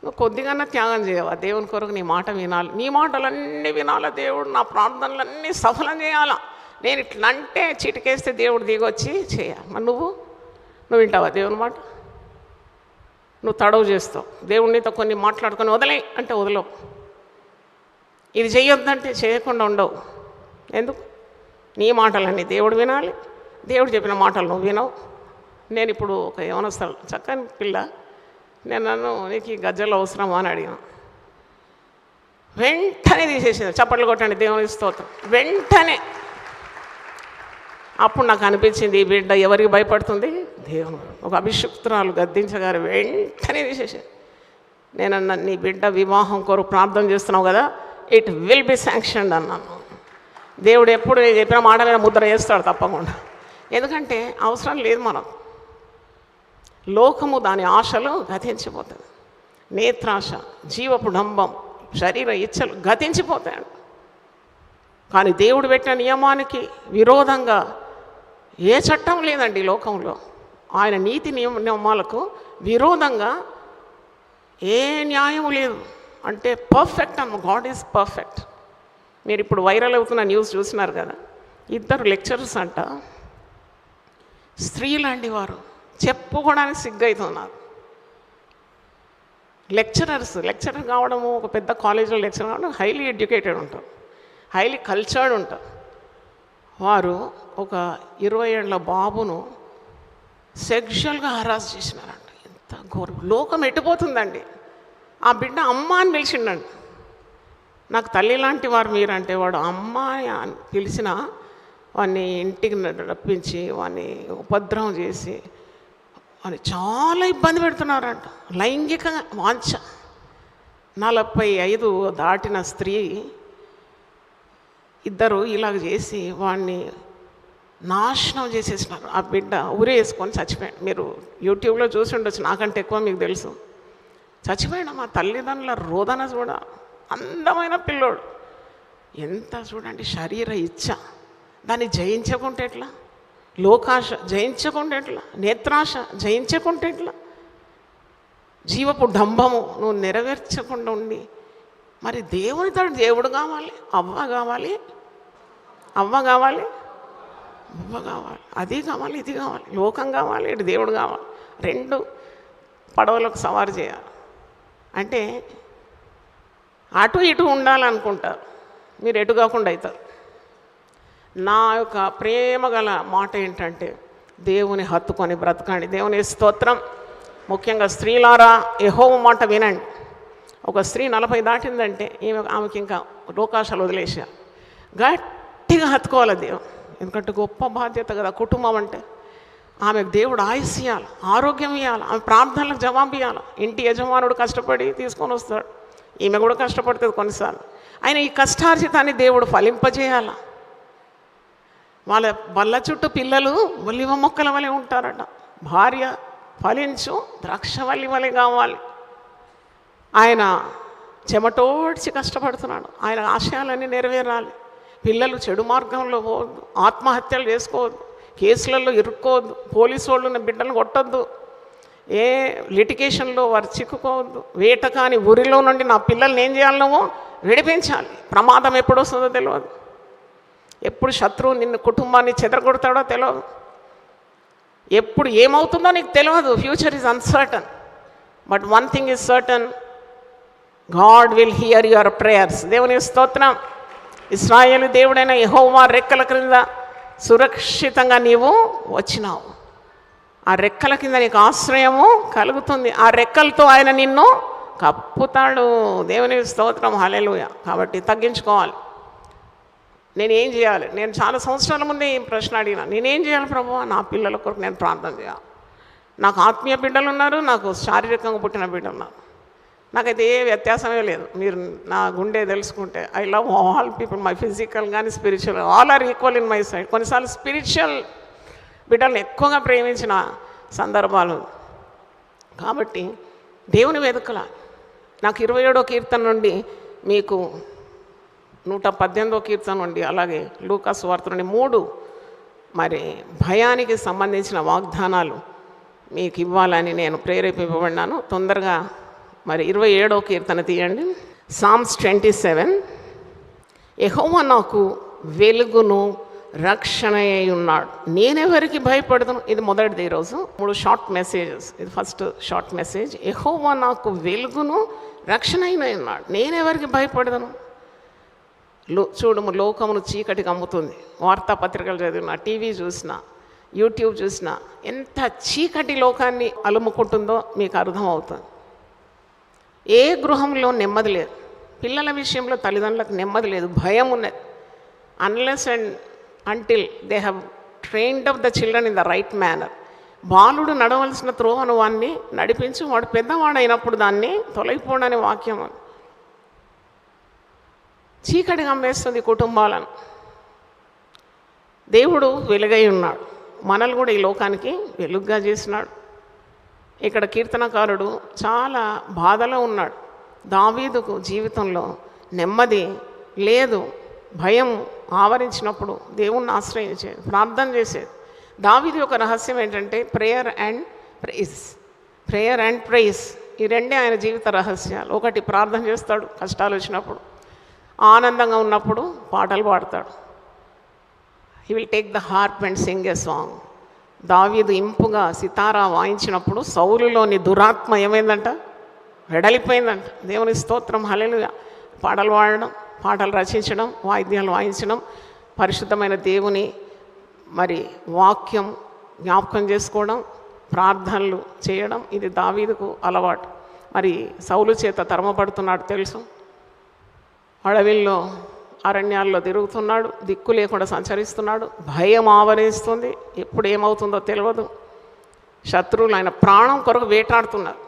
S2: నువ్వు కొద్దిగానే త్యాగం చేయవా దేవుని కొరకు? నీ మాట వినాలి, నీ మాటలన్నీ వినాలా దేవుడు. నా ప్రార్థనలన్నీ సఫలం చేయాలా. నేను ఇట్లా అంటే చిటికేస్తే దేవుడు దిగొచ్చి చేయాలి. మరి నువ్వు వింటావా దేవుని మాట? నువ్వు తడవు చేస్తావు. దేవుడినితో కొన్ని మాట్లాడుకొని వదిలే అంటే వదలవు. ఇది చేయొద్దంటే చేయకుండా ఉండవు. ఎందుకు? నీ మాటలన్నీ దేవుడు వినాలి. దేవుడు చెప్పిన మాటలు నువ్వు వినవు. నేను ఇప్పుడు ఒక యవనస్తులు చక్కని పిల్ల, నేను నీకు ఈ గజ్జలు అవసరమా అని అడిగాను. వెంటనే తీసేసింది. చప్పట్లు కొట్టండి దేవుని స్తోత్రం. వెంటనే. అప్పుడు నాకు అనిపించింది, ఈ బిడ్డ ఎవరికి భయపడుతుంది? దేవుడు. ఒక అభిషిక్తురాలు గద్దించగారు వెంటనే తీసేసింది. నేనన్నా, నీ బిడ్డ వివాహం కొరకు ప్రార్థన చేస్తున్నావు కదా, ఇట్ విల్ బి శాంక్షన్డ్ అన్నాను. దేవుడు ఎప్పుడు నేను చెప్పిన మాట మీద ముద్ర చేస్తాడు తప్పకుండా. ఎందుకంటే అవసరం లేదు మనకు. లోకము దాని ఆశలు గతించిపోతుంది. నేత్రాశ, జీవపు డంబం, శరీర ఇచ్చలు గతించిపోతాడు. కానీ దేవుడు పెట్టిన నియమానికి విరోధంగా ఏ చట్టం లేదండి ఈ లోకంలో. ఆయన నీతి నియమాలకు విరోధంగా ఏ న్యాయం లేదు. అంటే పర్ఫెక్ట్ అన్న. God is perfect. మీరు ఇప్పుడు వైరల్ అవుతున్న న్యూస్ చూసినారు కదా, 2 లెక్చరర్స్ అంట, స్త్రీలాంటి వారు, చెప్పుకోవడానికి సిగ్గవుతున్నారు. లెక్చరర్ కావడము, ఒక పెద్ద కాలేజీలో లెక్చరర్ కావడం, హైలీ ఎడ్యుకేటెడ్ ఉంటారు, హైలీ కల్చర్డ్ ఉంటారు. వారు ఒక 20 ఏళ్ల బాబును సెక్షువల్గా హరాస్ చేసినారంట. ఎంత ఘోరం. లోకం ఎట్టిపోతుందండి. ఆ బిడ్డ అమ్మ అని పిలిచిండండి. నాకు తల్లి లాంటి వారు మీరంటే, వాడు అమ్మాయి అని పిలిచిన వాడిని ఇంటికి రప్పించి వాడిని ఉపద్రవం చేసి వాడిని చాలా ఇబ్బంది పెడుతున్నారంట. లైంగిక వాంఛ. 45 దాటిన స్త్రీ, ఇద్దరు ఇలాగ చేసి వాడిని నాశనం చేసేసినారు. ఆ బిడ్డ ఉరి వేసుకొని చచ్చిపోయాడు. మీరు యూట్యూబ్లో చూసి ఉండొచ్చు, నాకంటే ఎక్కువ మీకు తెలుసు. చచ్చిపోయాడు. మా తల్లిదండ్రుల రోదన చూడ. అందమైన పిల్లోడు. ఎంత చూడండి, శరీర ఇచ్ఛ, దాన్ని జయించకుంటే ఎట్లా? లోకాశ జయించకుంటే ఎట్లా? నేత్రాశ జయించకుంటే ఎట్లా? జీవపు డంబము నువ్వు నెరవేర్చకుండా ఉండి, మరి దేవునితో దేవుడు కావాలి, అవ్వ కావాలి, అది కావాలి, ఇది కావాలి, లోకం కావాలి, ఇటు దేవుడు కావాలి. 2 పడవలకు సవారు చేయాలి. అంటే అటు ఇటు ఉండాలనుకుంటారు, మీరు ఎటు కాకుండా అవుతారు. నా యొక్క ప్రేమ గల మాట ఏంటంటే, దేవుని హత్తుకొని బ్రతకండి. దేవుని స్తోత్రం.
S3: ముఖ్యంగా స్త్రీలారా యెహోవా మాట వినండి. ఒక స్త్రీ 40 దాటిందంటే ఆమెకి ఇంకా లోకాశాలు వదిలేసారు. గట్టిగా హత్తుకోవాలి దేవుడు, ఎందుకంటే గొప్ప బాధ్యత కదా కుటుంబం అంటే. ఆమెకు దేవుడు ఆయుస్ ఇవ్వాలి, ఆరోగ్యం ఇవ్వాలి, ఆమె ప్రార్థనలకు జవాబు ఇవ్వాలి. ఇంటి యజమానుడు కష్టపడి తీసుకొని వస్తాడు, ఈమె కూడా కష్టపడుతుంది కొన్నిసార్లు. ఆయన ఈ కష్టార్జితాన్ని దేవుడు ఫలింపజేయాల. వాళ్ళ బల్ల చుట్టూ పిల్లలు ఒలివ మొక్కల వలె ఉంటారట. భార్య ఫలించు ద్రాక్షవల్లి వలె కావాలి. ఆయన చెమటోడ్చి కష్టపడుతున్నాడు, ఆయన ఆశయాలన్నీ నెరవేరాలి. పిల్లలు చెడు మార్గంలో పోవద్దు, ఆత్మహత్యలు చేసుకోవద్దు, కేసులలో ఇరుక్కోవద్దు, పోలీసు వాళ్ళు బిడ్డలను కొట్టద్దు, ఏ లిటిగేషన్లో వారు చిక్కుకోవద్దు. వేటకాని ఊరిలో నుండి నా పిల్లల్ని ఏం చేయాలనో విడిపించాలి. ప్రమాదం ఎప్పుడు వస్తుందో తెలియదు, ఎప్పుడు శత్రువు నిన్ను కుటుంబాన్ని చెదరగొడతాడో తెలియదు, ఎప్పుడు ఏమవుతుందో నీకు తెలియదు. Future is uncertain, but one thing is certain, God will here your prayers. దేవుని స్తోత్రం. ఇశ్రాయేలు దేవుడైన యెహోవా రెక్కల క్రింద సురక్షితంగా నీవు వచ్చినావు. ఆ రెక్కల కింద నీకు ఆశ్రయము కలుగుతుంది. ఆ రెక్కలతో ఆయన నిన్ను కప్పుతాడు. దేవుని స్తోత్రం, హల్లెలూయా. కాబట్టి తగ్గించుకోవాలి. నేనేం చేయాలి? నేను చాలా సంవత్సరాల ముందే ఈ ప్రశ్న అడిగినా, నేనేం చేయాలి ప్రభువా? నా పిల్లల కొరకు నేను ప్రార్థన చేయాలి. నాకు ఆత్మీయ బిడ్డలు ఉన్నారు, నాకు శారీరకంగా పుట్టిన బిడ్డలు ఉన్నారు. నాకైతే ఏ వ్యత్యాసమే లేదు. మీరు నా గుండె తెలుసుకుంటే I love all people, my physical కానీ spiritual, all are equal in my side. కొన్నిసార్లు స్పిరిచువల్ బిడ్డలను ఎక్కువగా ప్రేమించిన సందర్భాలు. కాబట్టి దేవుని వెతుకల. నాకు 27వ కీర్తన నుండి మీకు 118వ కీర్తన నుండి, అలాగే లూకా సువార్త నుండి 3 మరి భయానికి సంబంధించిన వాగ్దానాలు మీకు ఇవ్వాలని నేను ప్రేరేపింపబడినాను. తొందరగా మరి 27వ కీర్తన తీయండి. సామ్స్ 27. యెహోవా నాకు వెలుగును రక్షణ అయి ఉన్నాడు, నేనెవరికి భయపడదును. ఇది మొదటిది. ఈరోజు 3 షార్ట్ మెసేజెస్. ఇది ఫస్ట్ షార్ట్ మెసేజ్. యెహోవా నాకు వెలుగును రక్షణ అయిన ఉన్నాడు, నేనెవరికి భయపడదును. చూడము, లోకమును చీకటికి అమ్ముతుంది. వార్తాపత్రికలు చదివినా, టీవీ చూసినా, యూట్యూబ్ చూసినా ఎంత చీకటి లోకాన్ని అలుముకుంటుందో మీకు అర్థమవుతుంది. ఏ గృహంలో నెమ్మది లేదు. పిల్లల విషయంలో తల్లిదండ్రులకు నెమ్మది లేదు, భయం ఉన్నది. Unless and until they have trained up the children in the right manner. బాలుడు నడవలసిన త్రోవను వాడిని నడిపించి, వాడు పెద్దవాడైనప్పుడు దాన్ని తొలగిపోవడని వాక్యం. చీకటి గమ్మేస్తుంది కుటుంబాలను. దేవుడు వెలుగై ఉన్నాడు, మనల్ని కూడా ఈ లోకానికి వెలుగుగా చేసినాడు. ఇక్కడ కీర్తనకారుడు చాలా బాధలో ఉన్నాడు. దావీదుకు జీవితంలో నెమ్మది లేదు, భయం ఆవరించినప్పుడు దేవుణ్ణి ఆశ్రయించేది, ప్రార్థన చేసేది. దావీదు యొక్క రహస్యం ఏంటంటే prayer and praise. Prayer and praise, ఈ రెండే ఆయన జీవిత రహస్యాలు. ఒకటి ప్రార్థన చేస్తాడు కష్టాలు వచ్చినప్పుడు, ఆనందంగా ఉన్నప్పుడు పాటలు పాడతాడు. He will take the harp and Singh a song. దావీదు ఇంపుగా సితారా వాయించినప్పుడు సౌలులోని దురాత్మ ఏమైందంట? వెడలిపోయిందంట. దేవుని స్తోత్రం, హల్లెలూయా. పాటలు పాడడం, పాటలు రచించడం, వాయిద్యాలు వాయించడం, పరిశుద్ధమైన దేవుని మరి వాక్యం జ్ఞాపకం చేసుకోవడం, ప్రార్థనలు చేయడం, ఇది దావీదుకు అలవాటు. మరి సౌలు చేత తరమపడుతున్నాడు తెలుసు. అడవిల్లో అరణ్యాల్లో తిరుగుతున్నాడు, దిక్కు లేకుండా సంచరిస్తున్నాడు, భయం ఆవరిస్తుంది, ఎప్పుడు ఏమవుతుందో తెలియదు. శత్రువులు ఆయన ప్రాణం కొరకు వేటాడుతున్నారు.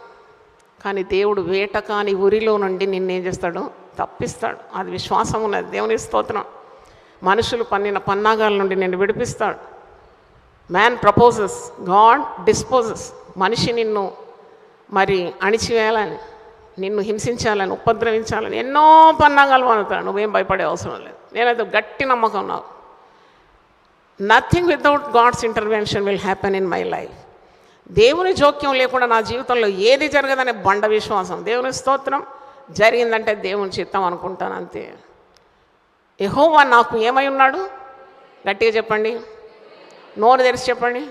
S3: కానీ దేవుడు వేట కాని ఊరిలో నుండి నిన్నేం చేస్తాడు? తప్పిస్తాడు. అది విశ్వాసం ఉన్నది. దేవుని స్తోత్రం. మనుషులు పన్నిన పన్నాగాల నుండి నిన్ను విడిపిస్తాడు. Man proposes, God disposes. మనిషి నిన్ను మరి అణిచివేయాలని, నిన్ను హింసించాలని, ఉపద్రవించాలని ఎన్నో పన్నాగాలు పన్నుతాడు. నువ్వేం భయపడే అవసరం లేదు. నేనైతే గట్టి నమ్మకం నాకు, nothing without God's intervention will happen in my life. దేవుని జోక్యం లేకుండా నా జీవితంలో ఏది జరగదనే బండ విశ్వాసం. దేవుని స్తోత్రం. జరిగిందంటే దేవుని చిత్తం అనుకుంటాను, అంతే. యెహోవా నాకు ఏమై ఉన్నాడు? గట్టిగా చెప్పండి, నోరు తెరిచి చెప్పండి.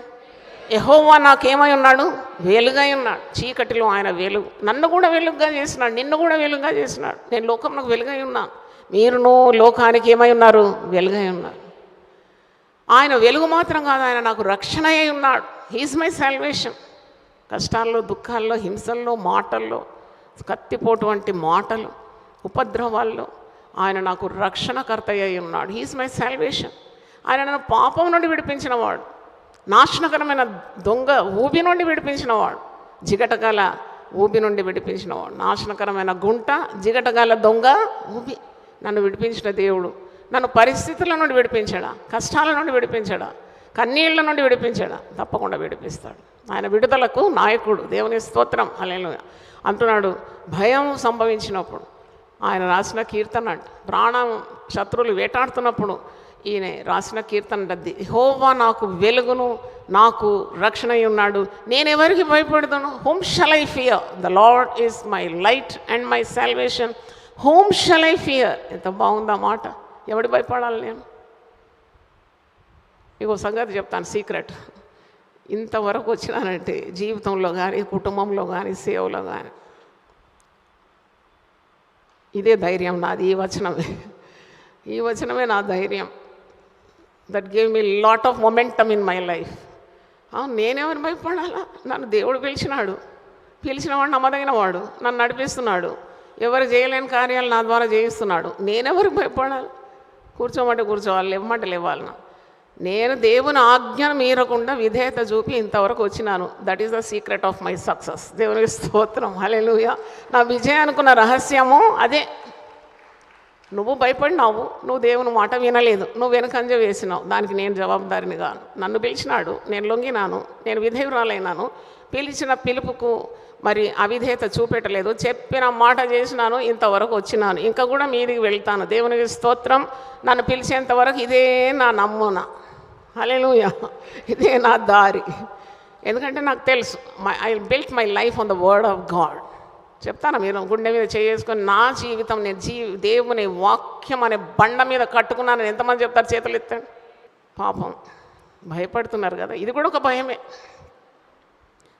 S3: యెహోవా నాకు ఏమై ఉన్నాడు? వెలుగై ఉన్నాడు. చీకటిలో ఆయన వెలుగు. నన్ను కూడా వెలుగుగా చేసినాడు, నిన్ను కూడా వెలుగుగా చేసినాడు. నేను లోకంలో వెలుగై ఉన్నాను, మీరును లోకానికి ఏమై ఉన్నారు? వెలుగై ఉన్నారు. ఆయన వెలుగు మాత్రం కాదు, ఆయన నాకు రక్షణ అయి ఉన్నాడు. He is my salvation. కష్టాల్లో, దుఃఖాల్లో, హింసల్లో, మాటల్లో, కత్తిపోటు వంటి మాటలు, ఉపద్రవాల్లో ఆయన నాకు రక్షణకర్త అయి ఉన్నాడు. He is my salvation. ఆయన నన్ను పాపం నుండి విడిపించినవాడు, నాశనకరమైన దొంగ ఊబి నుండి విడిపించినవాడు, జిగటగల ఊబి నుండి విడిపించినవాడు. నాశనకరమైన గుంట, జిగటగల దొంగ ఊబి నన్ను విడిపించిన దేవుడు. నన్ను పరిస్థితుల నుండి విడిపించాడా, కష్టాల నుండి విడిపించాడా, కన్నీళ్ల నుండి విడిపించాడా? తప్పకుండా విడిపిస్తాడు. ఆయన విడుదలకు నాయకుడు. దేవుని స్తోత్రం. హల్లెలూయా. అంటున్నాడు, భయం సంభవించినప్పుడు ఆయన రాసిన కీర్తన అంట, ప్రాణం శత్రువులు వేటాడుతున్నప్పుడు ఈయన రాసిన కీర్తన, యెహోవా నాకు వెలుగును, నాకు రక్షణ అయి ఉన్నాడు, నేను ఎవరికి భయపడతాను? Whom shall I fear? The Lord is my light and my salvation, whom shall I fear? ఎంత బాగుందా మాట. ఎవడి భయపడాలి నేను? మీకు సంగతి చెప్తాను, సీక్రెట్. ఇంతవరకు వచ్చినానంటే జీవితంలో కానీ, కుటుంబంలో కానీ, సేవలో కానీ, ఇదే ధైర్యం నాది. ఈ వచనమే నా ధైర్యం. That gave me lot of momentum in my life. నేనెవరు భయపడాలా? నన్ను దేవుడు పిలిచినవాడు నమ్మదగిన వాడు, నన్ను నడిపిస్తున్నాడు, ఎవరు చేయలేని కార్యాలు నా ద్వారా చేయిస్తున్నాడు. నేనెవరికి భయపడాలి? కూర్చోమంటే కూర్చోవాలి, లేవమంటే లేవాలి. నేను దేవుని ఆజ్ఞను మీరకుండా విధేయత చూపి ఇంతవరకు వచ్చినాను. That is the secret of my success. దేవునికి స్తోత్రం. హల్లెలూయా. నా విజయం అనుకున్న రహస్యము అదే. నువ్వు భయపడినావు, నువ్వు దేవుని మాట వినలేదు, నువ్వు వెనకంజ వేసినావు, దానికి నేను జవాబుదారిని కాను. నన్ను పిలిచినాడు, నేను లొంగినాను, నేను విధేయురాలైనాను. పిలిచిన పిలుపుకు మరి అవిధేయత చూపెట్టలేదు, చెప్పిన మాట చేసినాను, ఇంతవరకు వచ్చినాను, ఇంకా కూడా మీదికి వెళ్తాను. దేవునికి స్తోత్రం. నన్ను పిలిచేంత వరకు ఇదే నా నమ్మున. హల్లెలూయా. ఇదే నా దారి. ఎందుకంటే నాకు తెలుసు, I built my life on the word of God. చెప్తాను, మీరు గుండె మీద చేసుకొని నా జీవితం నేను దేవుని వాక్యం అనే బండ మీద కట్టుకున్నాను. ఎంతమంది చెప్తారు? చేతులు ఎత్తండి. పాపం భయపడుతున్నారు కదా, ఇది కూడా ఒక భయమే.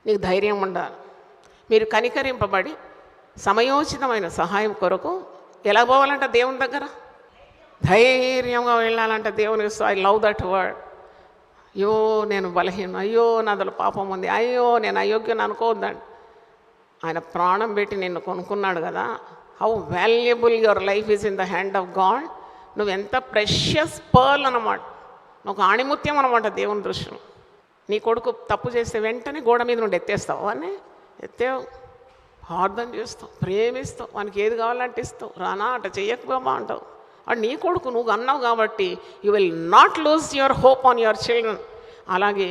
S3: నీకు ధైర్యం ఉండాలి. మీరు కనికరింపబడి సమయోచితమైన సహాయం కొరకు ఎలా పోవాలంట? దేవుని దగ్గర ధైర్యంగా వెళ్ళాలంట. దేవుని ఐ లవ్ దట్ వర్డ్. అయ్యో నేను బలహీనం, అయ్యో నాదలో పాపం ఉంది, అయ్యో నేను అయోగ్యం అనుకోవద్దండి. ఆయన ప్రాణం పెట్టి నిన్ను కొనుక్కున్నాడు కదా. How valuable your life is in the hand of God. నువ్వు ఎంత ప్రెషియస్ పర్ల్ అన్నమాట, నువ్వు ఒక ఆణిముత్యం అనమాట దేవుని దృష్టిలో. నీ కొడుకు తప్పు చేస్తే వెంటనే గోడ మీద నుండి ఎత్తేస్తావు, అని ఎత్తేవు, ప్రార్థన చేస్తావు, ప్రేమిస్తావు, వానికి ఏది కావాలంటే ఇస్తావు. రానా అట్లా చెయ్యకపోమా అంటావు. వాడు నీ కొడుకు, నువ్వు అన్నావు కాబట్టి you will not lose your hope on your children. అలాగే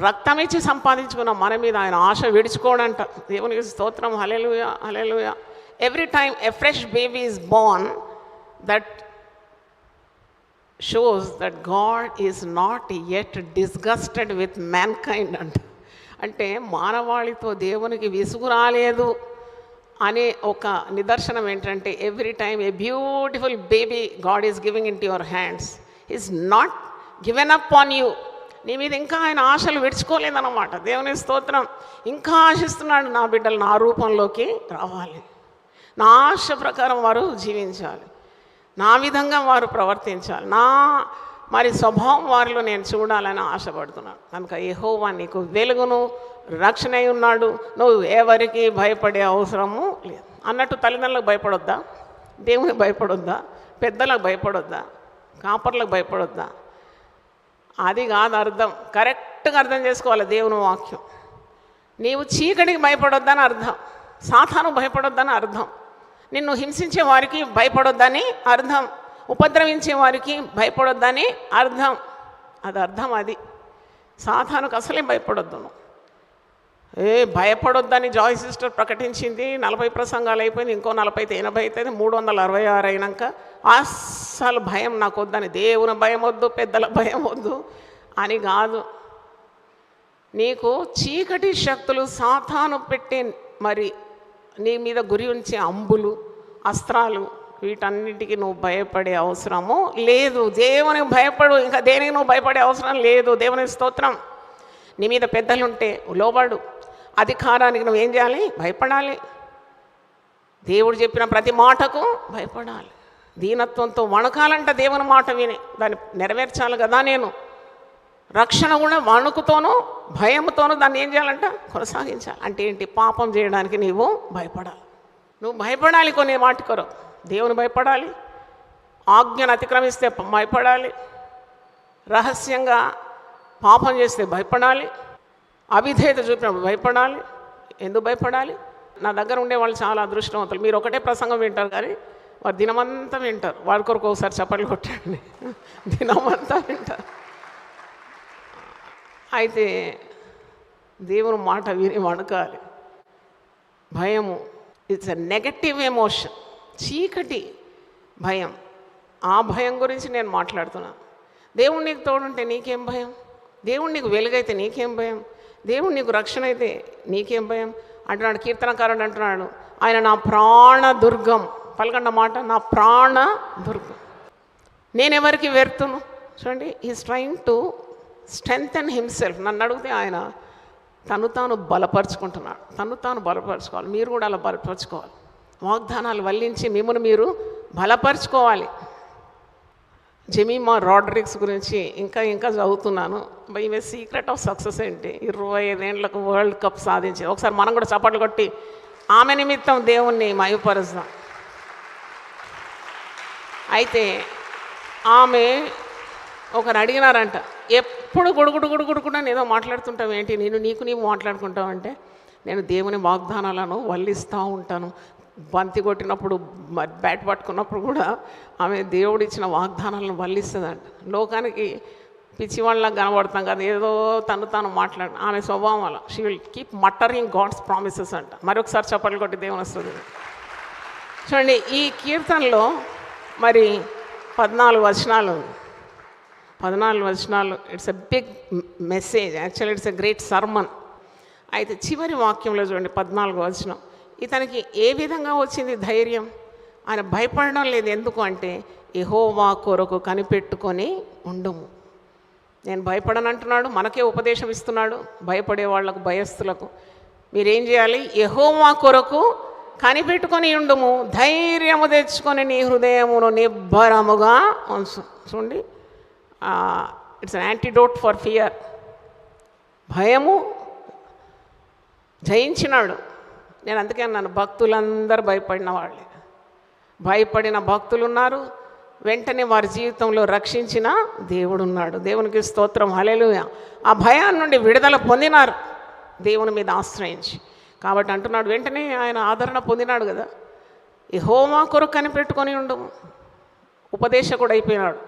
S3: రక్తమిచ్చి సంపాదించుకున్న మన మీద ఆయన ఆశ విడిచుకోడంట. దేవునికి స్తోత్రం. Hallelujah. Hallelujah. Every time a fresh baby is born, that shows that God is not yet disgusted with mankind అంట. అంటే మానవాళితో దేవునికి విసుగు రాలేదు అనే ఒక నిదర్శనం ఏంటంటే, every time a beautiful baby God is giving in to your hands, is not given up on you. నీ మీద ఇంకా ఆయన ఆశలు విడుచుకోలేదన్నమాట. దేవుని స్తోత్రం. ఇంకా ఆశిస్తున్నాడు, నా బిడ్డలు నా రూపంలోకి రావాలి, నా ఆశ ప్రకారం వారు జీవించాలి, నా విధంగా వారు ప్రవర్తించాలి, నా మరి స్వభావం వారిలో నేను చూడాలని ఆశపడుతున్నాను. కనుక యెహోవా నీకు వెలుగును, రక్షణ అయి ఉన్నాడు. నువ్వు ఎవరికి భయపడే అవసరము లేదు. అన్నట్టు తల్లిదండ్రులకు భయపడొద్దా? దేవునికి భయపడొద్దా? పెద్దలకు భయపడొద్దా? కాపర్లకు భయపడొద్దా? అది కాదు అర్థం. కరెక్ట్గా అర్థం చేసుకోవాలి దేవుని వాక్యం. నీవు చీకటికి భయపడొద్దని అర్థం, సాతాను భయపడొద్దని అర్థం, నిన్ను హింసించే వారికి భయపడొద్దని అర్థం, ఉపద్రవించే వారికి భయపడొద్దని అర్థం. అది అర్థం. అది సాతానుకు అసలే భయపడొద్దు. భయపడొద్దని జాయ్ సిస్టర్ ప్రకటించింది. 40 ప్రసంగాలు అయిపోయింది, ఇంకో 40 అయితే 80 అవుతుంది, 366 అయినాక అస్సలు భయం నాకు వద్దని. దేవుని భయం వద్దు, పెద్దల భయం వద్దు అని కాదు. నీకు చీకటి శక్తులు సాతాను పెట్టి మరి నీ మీద గురి ఉంచే అంబులు, అస్త్రాలు, వీటన్నిటికీ నువ్వు భయపడే అవసరము లేదు. దేవునికి భయపడు, ఇంకా దేనికి నువ్వు భయపడే అవసరం లేదు. దేవుని స్తోత్రం. నీ మీద పెద్దలుంటే లోబడు. అధికారానికి నువ్వేం చేయాలి? భయపడాలి. దేవుడు చెప్పిన ప్రతి మాటకు రక్షణ కూడా వణుకుతోనూ భయంతోనూ దాన్ని ఏం చేయాలంట, కొనసాగించాలి. అంటే ఏంటి? పాపం చేయడానికి నీవు భయపడాలి. నువ్వు భయపడాలి కొన్ని వాటి కొరకు. దేవుని భయపడాలి, ఆజ్ఞను అతిక్రమిస్తే భయపడాలి, రహస్యంగా పాపం చేస్తే భయపడాలి, అవిధేయత చూపినప్పుడు భయపడాలి. ఎందుకు భయపడాలి? నా దగ్గర ఉండే వాళ్ళు చాలా అదృష్టవంతులు. మీరు ఒకటే ప్రసంగం వింటారు కానీ వారు దినమంతా వింటారు. వారి కొరకు ఒకసారి చప్పట్లు కొట్టండి. దినమంతా వింటారు. అయితే దేవుని మాట విని వణకాలి. భయము ఇట్స్ ఎ నెగటివ్ ఎమోషన్, చీకటి భయం. ఆ భయం గురించి నేను మాట్లాడుతున్నాను. దేవుడు నీకు తోడుంటే నీకేం భయం? దేవుడు నీకు వెలుగైతే నీకేం భయం? దేవుడు నీకు రక్షణ అయితే నీకేం భయం? అంటున్నాడు కీర్తనకారుడు, అంటున్నాడు ఆయన నా ప్రాణ దుర్గం. పలకండి మాట, నా ప్రాణ దుర్గం. నేనెవరికి వెర్తును? చూడండి, is trying to strengthen himself. నన్ను అడిగితే ఆయన తను తాను బలపరుచుకుంటున్నాడు. తను తాను బలపరుచుకోవాలి. మీరు కూడా అలా బలపరుచుకోవాలి. వాగ్దానాలు వల్లించి మిమ్మల్ని మీరు బలపరుచుకోవాలి. జెమిమా రాడ్రిక్స్ గురించి ఇంకా చదువుతున్నాను. ఈమె సీక్రెట్ ఆఫ్ సక్సెస్ ఏంటి? 25 ఏళ్ళకు వరల్డ్ కప్ సాధించింది. ఒకసారి మనం కూడా చప్పట్లు కొట్టి ఆమె నిమిత్తం దేవుణ్ణి మహిమపరుస్తాం. అయితే ఆమె ఒకరు అడిగినారంట, ఎప్పుడు గుడుగుడు ఏదో మాట్లాడుతుంటావు ఏంటి, నీవు మాట్లాడుకుంటావు అంటే, నేను దేవుని వాగ్దానాలను వల్లిస్తూ ఉంటాను. బంతి కొట్టినప్పుడు బ్యాట్ పట్టుకున్నప్పుడు కూడా ఆమె దేవుడిచ్చిన వాగ్దానాలను వల్లిస్తుందంట. లోకానికి పిచ్చివాళ్ళ కనబడుతాం కదా, ఏదో తాను మాట్లాడు. ఆమె స్వభావం అలా, she will keep muttering God's promises అంట. మరొకసారి చప్పట్లు కొట్టి దేవుని వస్తుంది. చూడండి, ఈ కీర్తనలో మరి 14 వచనాలు ఉంది. 14 వచనాలు. It's a big message. Actually it's a great sermon. అయితే చివరి వాక్యంలో చూడండి, 14వ వచనం. ఇతనికి ఏ విధంగా వచ్చింది ధైర్యం? ఆయన భయపడడం లేదు. ఎందుకు అంటే, యెహోవా కొరకు కనిపెట్టుకొని ఉండుము. నేను భయపడనంటున్నాడు, మనకే ఉపదేశం ఇస్తున్నాడు. భయపడే వాళ్లకు, భయస్థులకు మీరేం చేయాలి? యెహోవా కొరకు కనిపెట్టుకొని ఉండుము, ధైర్యము తెచ్చుకొని నీ హృదయమును నిబ్బరముగా ఉంచు. చూడండి, it's an antidote for fear. భయము జయించినాడు. నేను అందుకే అన్నాను, భక్తులందరూ భయపడిన వాళ్ళే. భయపడిన భక్తులు ఉన్నారు, వెంటనే వారి జీవితంలో రక్షించిన దేవుడు ఉన్నాడు. దేవునికి స్తోత్రం, హల్లెలూయా. ఆ భయాన్ని నుండి విడుదల పొందినారు దేవుని మీద ఆశ్రయించి. కాబట్టి అంటున్నాడు, వెంటనే ఆయన ఆదరణ పొందినాడు కదా. యెహోవా కొరకు కనిపెట్టుకొని ఉండము, ఉపదేశకుడు అయిపోయినాడు.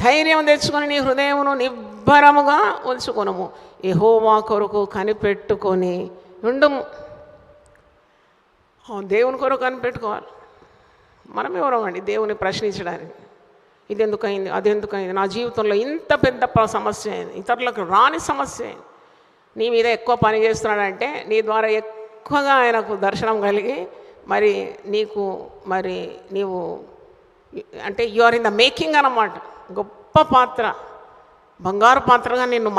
S3: ధైర్యం తెచ్చుకొని నీ హృదయమును నిబ్బరముగా ఉంచుకొనుము, యెహోవా కొరకు కనిపెట్టుకొని ఉండుము. దేవుని కొరకు కనిపెట్టుకోవాలి. మనం ఎవరమండి దేవుని ప్రశ్నించడానికి? ఇది ఎందుకైంది, అది ఎందుకైంది, నా జీవితంలో ఇంత పెద్ద సమస్య అయింది, ఇతరులకు రాని సమస్య అయింది. నీ మీద ఎక్కువ పని చేస్తున్నాడంటే నీ ద్వారా ఎక్కువగా ఆయనకు దర్శనం కలిగి మరి నీవు అంటే you are in the making అన్నమాట. గొప్ప పాత్ర, బంగారు పాత్రగా నిన్ను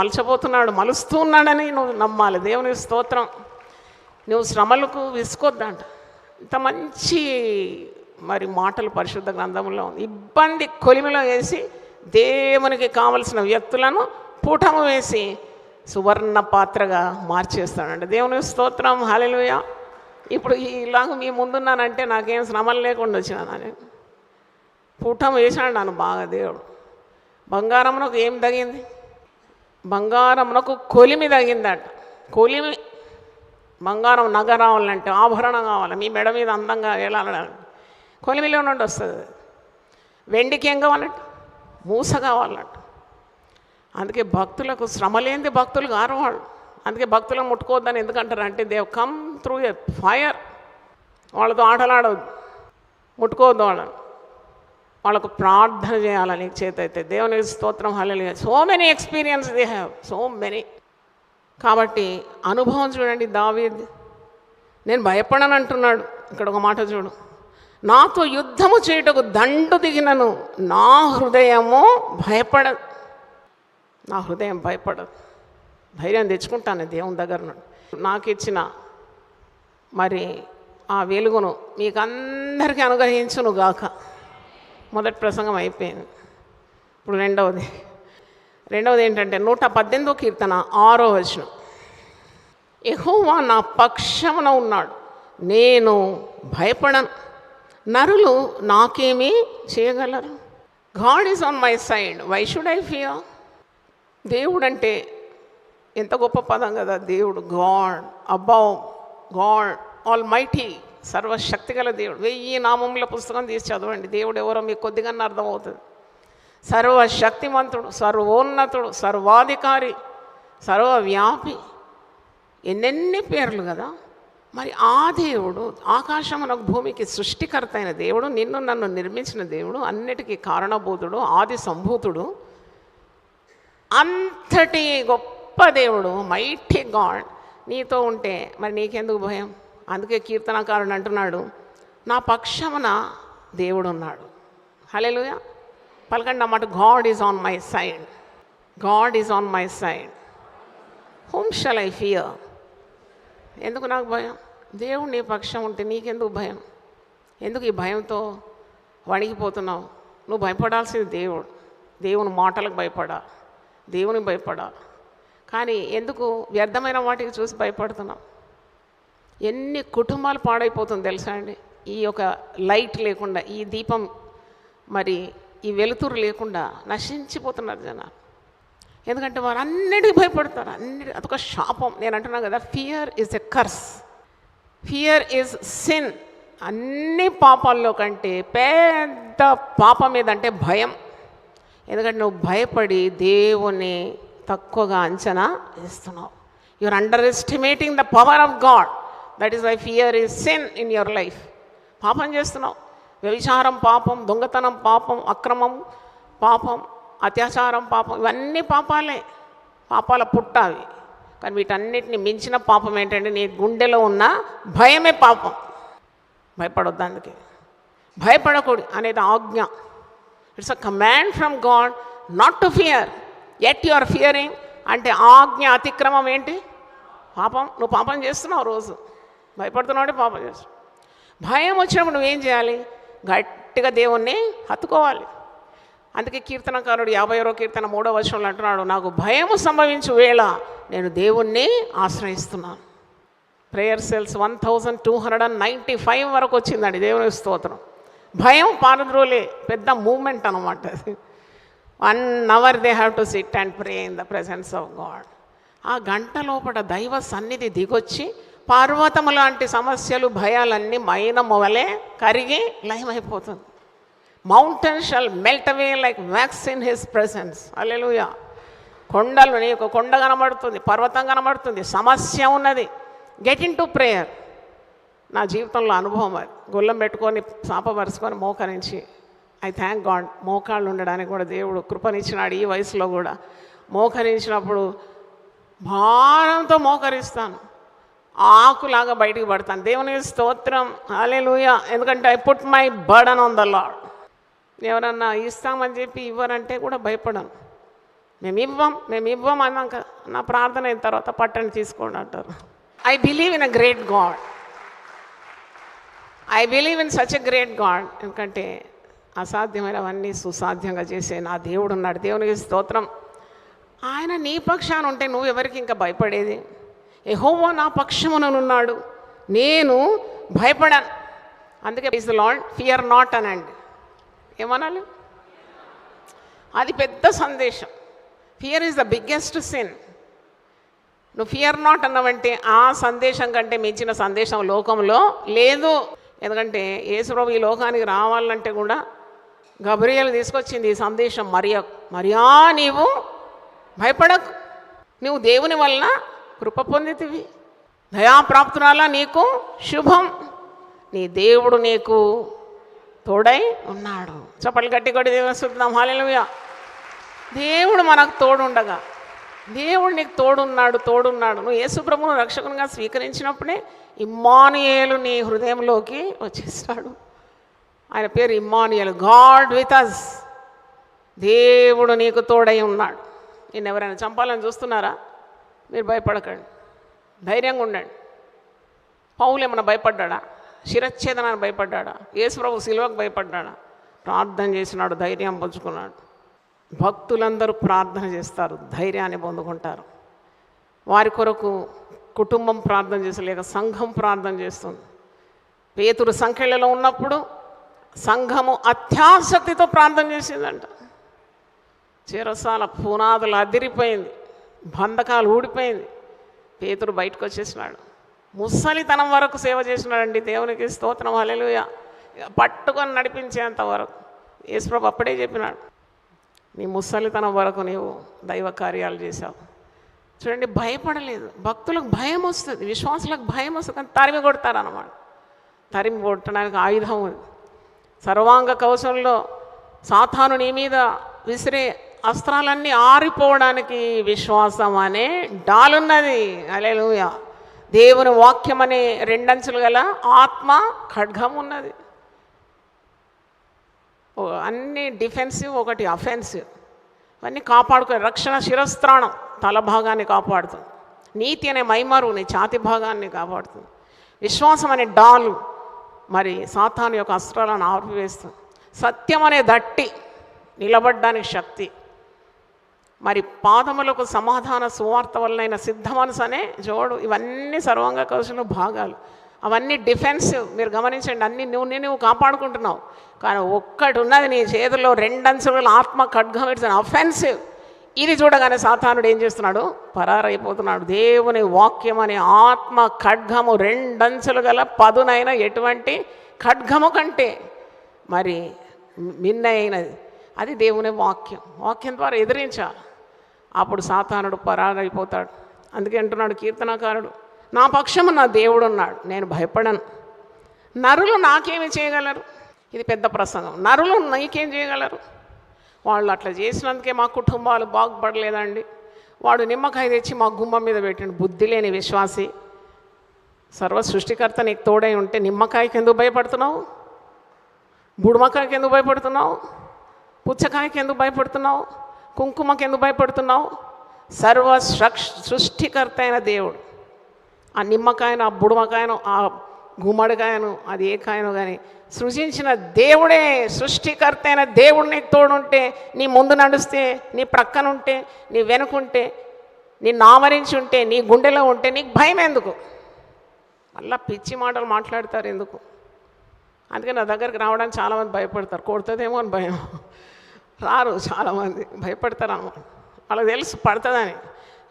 S3: మలుస్తూ ఉన్నాడని నువ్వు నమ్మాలి. దేవుని స్తోత్రం. నువ్వు శ్రమలకు విసుకోద్దంట. ఇంత మంచి మాటలు పరిశుద్ధ గ్రంథంలో ఉంది. ఇబ్బంది కొలిమిలో వేసి దేవునికి కావలసిన వ్యక్తులను పూటము వేసి సువర్ణ పాత్రగా మార్చేస్తాడంట. దేవుని స్తోత్రం, హల్లెలూయా. ఇప్పుడు ఇలాగ మీ ముందున్నానంటే నాకేం శ్రమలు లేకుండా వచ్చినా, నేను పూటం వేసాడు నన్ను బాగా దేవుడు. బంగారమునకు ఏం తగింది? బంగారమునకు కొలిమి తగిందట. కొలిమి, బంగారం నగ రావాలంటే, ఆభరణం కావాలి, మీ మెడ మీద అందంగా వెళ్ళాలంటే కొలిమిలో నుండి వస్తుంది. వెండికి ఏం కావాలంట? మూస కావాలంట. అందుకే భక్తులకు శ్రమ లేనిది భక్తులు గారు వాళ్ళు. అందుకే భక్తులను ముట్టుకోవద్దని ఎందుకంటారు అంటే, they come through a fire. వాళ్ళతో ఆటలాడవద్దు, ముట్టుకోవద్దు వాళ్ళని. వాళ్ళకు ప్రార్థన చేయాలని నీకు చేత అయితే. దేవుని స్తోత్రం, hallelujah. So many experience they have, so many. కాబట్టి అనుభవం చూడండి. దావీదు నేను భయపడను అంటున్నాడు. ఇక్కడ ఒక మాట చూడు, నాతో యుద్ధము చేయుటకు దండు దిగినను నా హృదయము భయపడదు. నా హృదయం భయపడదు. ధైర్యం తెచ్చుకుంటాను దేవుని దగ్గర నుండి. నాకు ఇచ్చిన ఆ వెలుగును మీకు అందరికీ అనుగ్రహించును గాక. మొదటి ప్రసంగం అయిపోయింది. ఇప్పుడు రెండవది, రెండవది ఏంటంటే 118వ కీర్తన 6వ వచనం. యెహోవా నా పక్షమున ఉన్నాడు, నేను భయపడను, నరులు నాకేమీ చేయగలరు. God is on my side, why should I fear. దేవుడు అంటే ఎంత గొప్ప పదం కదా. దేవుడు, God, above, God almighty, సర్వశక్తిగల దేవుడు. 1000 నామముల పుస్తకం తీసి చదవండి, దేవుడు ఎవరో మీకు కొద్దిగా అర్థమవుతుంది. సర్వశక్తిమంతుడు, సర్వోన్నతుడు, సర్వాధికారి, సర్వవ్యాపి, ఎన్నెన్ని పేర్లు కదా. మరి ఆ దేవుడు, ఆకాశమునకు భూమికి సృష్టికర్త అయిన దేవుడు, నిన్ను నన్ను నిర్మించిన దేవుడు, అన్నిటికీ కారణభూతుడు, ఆది సంభూతుడు, అంతటి గొప్ప దేవుడు, మైటీ గాడ్ నీతో ఉంటే మరి నీకెందుకు భయం? అందుకే కీర్తనకారుడు అంటున్నాడు, నా పక్షమున దేవుడు ఉన్నాడు. హల్లెలూయా. పలకండి అన్నమాట, God is on my side, God is on my side, whom shall I fear. ఎందుకు నాకు భయం? దేవుడు నీ పక్షం ఉంటే నీకెందుకు భయం? ఎందుకు ఈ భయంతో వణికిపోతున్నావు? నువ్వు భయపడాల్సింది దేవుడు, దేవుని మాటలకు భయపడా, దేవుని భయపడా. కానీ ఎందుకు వ్యర్థమైన వాటికి చూసి భయపడుతున్నావు? ఎన్ని కుటుంబాలు పాడైపోతుంది తెలుసా అండి? ఈ యొక్క లైట్ లేకుండా, ఈ దీపం, మరి ఈ వెలుతురు లేకుండా నశించిపోతున్నారు జనాలు. ఎందుకంటే వారు అన్నిటికీ భయపడతారు, అదొక శాపం. నేను అంటున్నాను కదా, fear is a curse, fear is sin. అన్ని పాపాల్లో కంటే పెద్ద పాపం ఏదంటే భయం. ఎందుకంటే నువ్వు భయపడి దేవుని తక్కువగా అంచనా వేస్తున్నావు. You're under estimating the power of God. That is why fear is sin in your life. పాపం చేస్తున్నావు. వ్యభిచారం పాపం, దొంగతనం పాపం, అక్రమం పాపం, అత్యాచారం పాపం, ఇవన్నీ పాపాలే, పాపాల పుట్టావి. కానీ వీటన్నిటిని మించిన పాపం ఏంటంటే నీ గుండెలో ఉన్న భయమే పాపం. భయపడొద్దు. అందుకే భయపడకూడదు అనేది ఆజ్ఞ. It's a command from God not to fear, at you are fearing. అంటే ఆజ్ఞ అతిక్రమం ఏంటి? పాపం. నువ్వు పాపం చేస్తున్నావు, రోజు భయపడుతున్నావు, పాపం చేస్తున్నావు. భయం వచ్చినప్పుడు నువ్వేం చేయాలి? గట్టిగా దేవుణ్ణి హత్తుకోవాలి. అందుకే కీర్తనకారుడు 51వ కీర్తన 3వ వచనంలో అంటున్నాడు, నాకు భయము సంభవించు వేళ నేను దేవుణ్ణి ఆశ్రయిస్తున్నాను. ప్రేయర్ సెల్స్ 1295 వరకు వచ్చిందండి. దేవుని స్తోత్రం. భయం పారద్రోలే పెద్ద మూమెంట్ అనమాట. 1 hour they have to SIT and pray in the presence of God. ఆ గంట లోపల దైవ సన్నిధి దిగొచ్చి పర్వతము లాంటి సమస్యలు, భయాలన్నీ మైన మొగలే కరిగి లయమైపోతుంది. Mountain shall melt away like wax in his presence. Hallelujah. కొండలు, నీకు కొండ కనబడుతుంది, పర్వతం కనబడుతుంది, సమస్య ఉన్నది. Get into prayer. నా జీవితంలో అనుభవం అది. గొల్లం పెట్టుకొని శాపపరుచుకొని మోకరించి, ఐ థ్యాంక్ గాడ్ మోకాళ్ళు ఉండడానికి కూడా దేవుడు కృపనిచ్చినాడు. ఈ వయసులో కూడా మోకరించినప్పుడు భారంతో మోకరిస్తాను, ఆకులాగా బయటికి పడతాను. దేవుని స్తోత్రం. హల్లెలూయా. ఎందుకంటే I put my burden on the lord. ఎవరన్నా ఇస్తామని చెప్పి ఇవ్వరంటే కూడా భయపడను. మేము ఇవ్వం అన్నాక నా ప్రార్థన అయిన తర్వాత పట్టని తీసుకోండి అంటారు. I believe in a great God. I believe in such a great God. ఎందుకంటే అసాధ్యమైనవన్నీ సుసాధ్యంగా చేసే నా దేవుడు ఉన్నాడు. దేవునికి స్తోత్రం. ఆయన నీ పక్షాన ఉంటే నువ్వు ఎవరికి ఇంకా భయపడేది? యెహోవా నా పక్షముననున్నాడు, నేను భయపడాను. అందుకే praise the Lord, fear not అనండి. ఏమనాలి? అది పెద్ద సందేశం. Fear is the biggest sin. నువ్వు ఫియర్ నాట్ అన్నావంటే ఆ సందేశం కంటే మించిన సందేశం లోకంలో లేదు. ఎందుకంటే యేసుప్రభు ఈ లోకానికి రావాలంటే కూడా గబ్రియలు తీసుకొచ్చింది ఈ సందేశం మరియా నీవు భయపడకు, నువ్వు దేవుని వలన కృప పొందితివి, దయాప్రాప్తురాలా నీకు శుభం, నీ దేవుడు నీకు తోడై ఉన్నాడు. చప్పట్లు గట్టి కొట్టి దేవుని స్తుతిద్దాం. హల్లెలూయా. దేవుడు మనకు తోడుండగా, దేవుడు నీకు తోడున్నాడు. నువ్వు యేసుప్రభువును రక్షకునిగా స్వీకరించినప్పుడే ఇమ్మానుయేలు నీ హృదయంలోకి వచ్చేస్తాడు. ఆయన పేరు ఇమ్మానుయేలు, గాడ్ విత్ అస్. దేవుడు నీకు తోడై ఉన్నాడు. నేను ఎవరైనా చంపాలని చూస్తున్నారా? మీరు భయపడకండి, ధైర్యంగా ఉండండి. పౌలు ఏమన్నా భయపడ్డా? శిరచ్ఛేదనాన్ని భయపడ్డా? యేసుప్రభు శిలువకు భయపడ్డా? ప్రార్థన చేసినాడు, ధైర్యం పంచుకున్నాడు. భక్తులందరూ ప్రార్థన చేస్తారు, ధైర్యాన్ని పొందుకుంటారు. వారి కొరకు కుటుంబం ప్రార్థన చేసి లేక సంఘం ప్రార్థన చేస్తుంది. పేతురు సంఖ్యలలో ఉన్నప్పుడు సంఘము అత్యాసక్తితో ప్రార్థన చేసిందంట. చెరసాల పునాదులు అదిరిపోయింది, బంధకాలు ఊడిపోయింది. పేతురు బయటకు వచ్చేసినాడు. ముసలితనం వరకు సేవ చేసినాడండి. దేవునికి స్తోత్రం, హల్లెలూయా. పట్టుకొని నడిపించేంత వరకు యేసుప్రభు అప్పుడే చెప్పినాడు, నీ ముసలితనం వరకు నీవు దైవ కార్యాలు చేశావు. చూడండి, భయపడలేదు. భక్తులకు భయం వస్తుంది, విశ్వాసులకు భయం వస్తుంది, కానీ తరిమి కొడతారన్నమాట. తరిమి కొట్టడానికి ఆయుధం ఉంది. సర్వాంగ కవచంలో సాతాను నీ మీద విసిరే అస్త్రాలన్నీ ఆరిపోవడానికి విశ్వాసం అనే డాలున్నది. హల్లెలూయా. దేవుని వాక్యం అనే 2 అంచులు గల ఆత్మ ఖడ్గం ఉన్నది. అన్నీ డిఫెన్సివ్, ఒకటి అఫెన్సివ్. అవన్నీ కాపాడుకునే రక్షణ శిరస్త్రాణం తల భాగాన్ని కాపాడుతుంది. నీతి అనే మైమరు నీ ఛాతి భాగాన్ని కాపాడుతుంది. విశ్వాసం అనే డాలు మరి సాతాను యొక్క అస్త్రాలను ఆర్పివేస్తుంది. సత్యం అనే దట్టి నిలబడ్డానికి శక్తి. మరి పాదములకు సమాధాన సువార్త వలనైన సిద్ధ మనసు అనే జోడు. ఇవన్నీ సర్వాంగ కవచంలో భాగాలు. అవన్నీ డిఫెన్సివ్. మీరు గమనించండి, అన్నీ నువ్వు కాపాడుకుంటున్నావు, కానీ ఒక్కటి ఉన్నది నీ చేతుల్లో 2 అంచుల ఆత్మ ఖడ్గం. It's an offensive. ఇది చూడగానే సాతానుడు ఏం చేస్తున్నాడు? పరారైపోతున్నాడు. దేవుని వాక్యం అనే ఆత్మ ఖడ్గము 2 అంచులు గల పదునైన ఎటువంటి ఖడ్గము కంటే మరి మిన్నైనది. అది దేవుని వాక్యం. వాక్యం ద్వారా ఎదిరించాలి. అప్పుడు సాతానుడు పరారైపోతాడు. అందుకే అంటున్నాడు కీర్తనకారుడు, నా పక్షము నా దేవుడు ఉన్నాడు, నేను భయపడను. నరులు నాకేమి చేయగలరు? ఇది పెద్ద ప్రసంగం. నరులు నీకేం చేయగలరు? వాళ్ళు అట్లా చేసినందుకే మా కుటుంబాలు బాగుపడలేదండి. వాడు నిమ్మకాయ తెచ్చి మా గుమ్మం మీద పెట్టిండు. బుద్ధి లేని విశ్వాసి. సర్వ సృష్టికర్త నీకు తోడై ఉంటే నిమ్మకాయకి ఎందుకు భయపడుతున్నావు? బుడమకాయకి ఎందుకు భయపడుతున్నావు? పుచ్చకాయకి ఎందుకు భయపడుతున్నావు? కుంకుమకి ఎందుకు భయపడుతున్నావు? సర్వ సృష్టికర్త అయిన దేవుడు ఆ నిమ్మకాయను, ఆ బుడమకాయను, ఆ గుమ్మడికాయను, అది ఏ కాయను కానీ సృజించిన దేవుడే, సృష్టికర్త అయిన దేవుడు నీకు తోడుంటే, నీ ముందు నడుస్తే, నీ ప్రక్కనుంటే, నీ వెనుకుంటే, నీ నామరించి ఉంటే, నీ గుండెలో ఉంటే నీకు భయం ఎందుకు? మళ్ళా పిచ్చి మాటలు మాట్లాడతారు ఎందుకు? అందుకే నా దగ్గరికి రావడానికి చాలామంది భయపడతారు. కొడుతుందేమో అని భయం. రారు చాలామంది, భయపడతారు అన్నమాట. వాళ్ళకి తెలుసు పడుతుందని.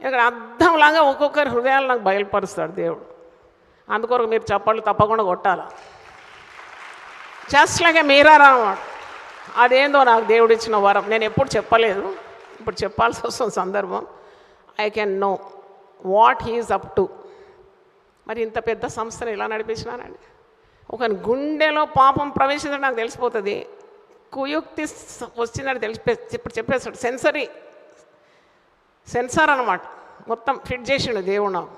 S3: ఇక్కడ అర్థంలాగా ఒక్కొక్కరి హృదయాలు నాకు బయలుపరుస్తాడు దేవుడు. అందుకొరకు మీరు చప్పట్లు తప్పకుండా కొట్టాలి. జస్ట్ లైక్ మీరారా అన్నమాట. అదేందో నాకు దేవుడు ఇచ్చిన వరం. నేను ఎప్పుడు చెప్పలేదు, ఇప్పుడు చెప్పాల్సి వస్తుంది సందర్భం. I can know what he is up to. మరి ఇంత పెద్ద సంస్థను ఎలా నడిపించినానండి? ఒక గుండెలో పాపం ప్రవేశించడం నాకు తెలిసిపోతుంది. కుయుక్తి వచ్చిందని ఇప్పుడు చెప్పేస్తాడు. సెన్సార్ అన్నమాట. మొత్తం ఫిట్ చేసిండు దేవుడు. నాకు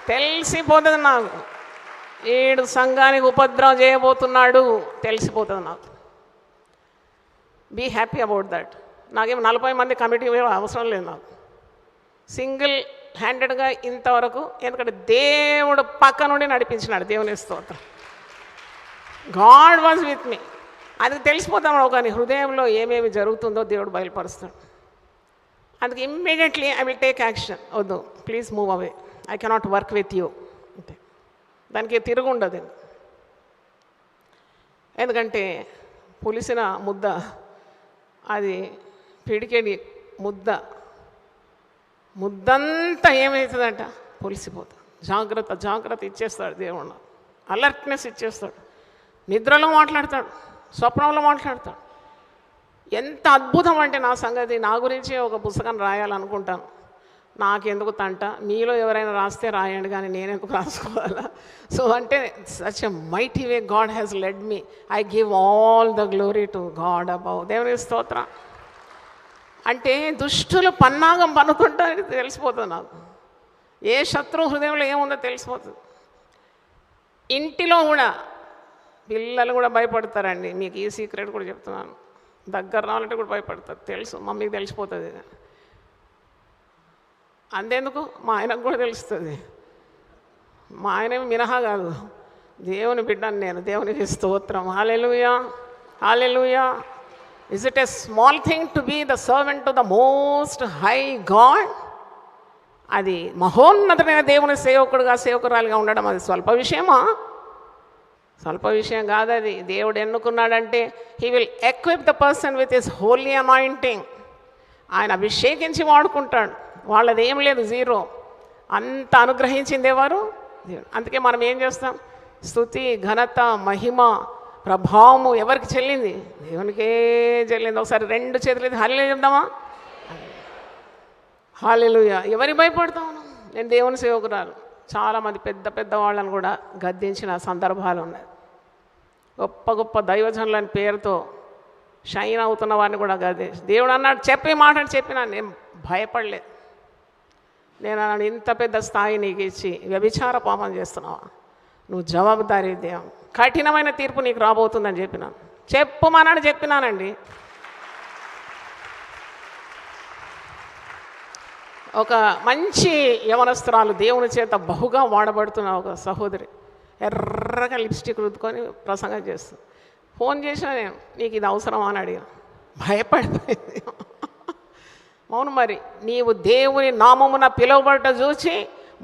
S3: తెలిసిపోతుంది. నాకు 7 సంఘానికి ఉపద్రవం చేయబోతున్నాడు తెలిసిపోతుంది నాకు. Be happy about that. నాకేమో 40 మంది కమిటీ అవసరం లేదు నాకు. సింగిల్ హ్యాండెడ్గా ఇంతవరకు, ఎందుకంటే దేవుడు పక్క నుండి నడిపించినాడు. దేవుని స్తోత్రం. God was with me. అది తెలిసిపోతాడు. కానీ హృదయంలో ఏమేమి జరుగుతుందో దేవుడు బయలుపరుస్తాడు. అందుకే immediately I will take action. వద్దు, please move away, I cannot work with you అంతే. దానికి తిరుగుండదు. ఎందుకంటే పులిసిన ముద్ద, అది పిడికెడి ముద్దంతా ఏమవుతుందంట? పులిసిపోతుంది. జాగ్రత్త ఇచ్చేస్తాడు దేవుడు. అలర్ట్నెస్ ఇచ్చేస్తాడు. నిద్రలో మాట్లాడతాడు, స్వప్నంలో మాట్లాడతాడు. ఎంత అద్భుతం అంటే నా సంగతి. నా గురించి ఒక పుస్తకం రాయాలనుకుంటాను. నాకెందుకు తంట? మీలో ఎవరైనా రాస్తే రాయండి, కానీ నేనెందుకు రాసుకోవాలా? సో అంటే such a mighty way God has lead me. I give all the glory to God above. దేవుని స్తోత్రం. అంటే దుష్టులు పన్నాగం పనుకుంటారని తెలిసిపోతుంది నాకు. ఏ శత్రువు హృదయంలో ఏముందో తెలిసిపోతుంది. ఇంటిలో కూడా పిల్లలు కూడా భయపడతారండి. మీకు ఈ సీక్రెట్ కూడా చెప్తున్నాను. దగ్గర రావాలంటే కూడా భయపడతారు. తెలుసు, మమ్మీకి తెలిసిపోతుంది. అంతేందుకు మా ఆయనకు కూడా తెలుస్తుంది. మా ఆయన మినహా కాదు, దేవుని బిడ్డను నేను. దేవునికి స్తోత్రం. Hallelujah, hallelujah. Is it a small thing to be the servant to the most high God? అది మహోన్నతమైన దేవుని సేవకుడుగా సేవకురాలుగా ఉండడం అది స్వల్ప విషయమా? స్వల్ప విషయం కాదు అది. దేవుడు ఎన్నుకున్నాడంటే he will equip the person with his holy anointing. ఆయన అభిషేకించి వాడుకుంటాడు. వాళ్ళది ఏం లేదు, జీరో. అంత అనుగ్రహించింది ఎవరు? దేవుడు. అందుకే మనం ఏం చేస్తాం? స్తుతి, ఘనత, మహిమ, ప్రభావము ఎవరికి చెల్లింది? దేవునికే చెల్లింది. ఒకసారి రెండు చేతులు హల్లెలూయా చెప్దామా? హల్లెలూయా. ఎవరికి భయపడతాను? నేను దేవుని సేవకురాలు. చాలామంది పెద్ద పెద్ద వాళ్ళని కూడా గద్దించిన సందర్భాలు ఉన్నాయి. గొప్ప గొప్ప దైవజనులని పేరుతో షైన్ అవుతున్న వారిని కూడా గద్దించి దేవుడు అన్నాడు, చెప్పే మాటని చెప్పినా నేను భయపడలేదు. నేను అన్నాడు, ఇంత పెద్ద స్థాయి నీకు ఇచ్చి వ్యభిచార పాపం చేస్తున్నావా? నువ్వు జవాబుదారీ దేవం, కఠినమైన తీర్పు నీకు రాబోతుందని చెప్పినాను. చెప్పమన్నాడు, చెప్పినానండి. ఒక మంచి యవనస్తురాలు దేవుని చేత బహుగా వాడబడుతున్న ఒక సహోదరి ఎర్రగా లిప్స్టిక్ రుద్దుకొని ప్రసంగం చేస్తుంది. ఫోన్ చేసినా నేను, నీకు ఇది అవసరమా అని అడిగాను. భయపడిపోయింది. అవును, మరి నీవు దేవుని నామమున పిలువబడ్డ చూసి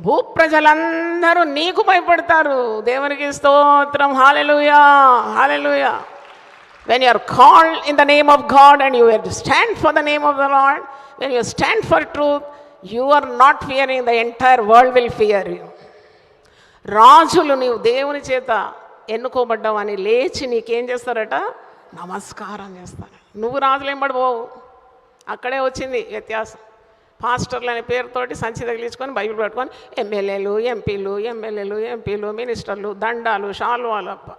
S3: భూప్రజలందరూ నీకు భయపడతారు. దేవునికి స్తోత్రం. Hallelujah, hallelujah. When you are called in the name of God and you have to stand for the name of the Lord, when you stand for truth, you are not fearing, the entire world will fear you. రాజులు నీవు దేవుని చేత ఎన్నుకోబడ్డావని లేచి నీకేం చేస్తారట? నమస్కారం చేస్తారు. నువ్వు రాజులు ఎంబడిపోవు. అక్కడే వచ్చింది వ్యత్యాసం. పాస్టర్లు అనే పేరుతోటి సంచి తగిలించుకొని బైబిల్ పట్టుకొని ఎమ్మెల్యేలు, ఎంపీలు, మినిస్టర్లు, దండాలు, షాల్వాలు. అప్ప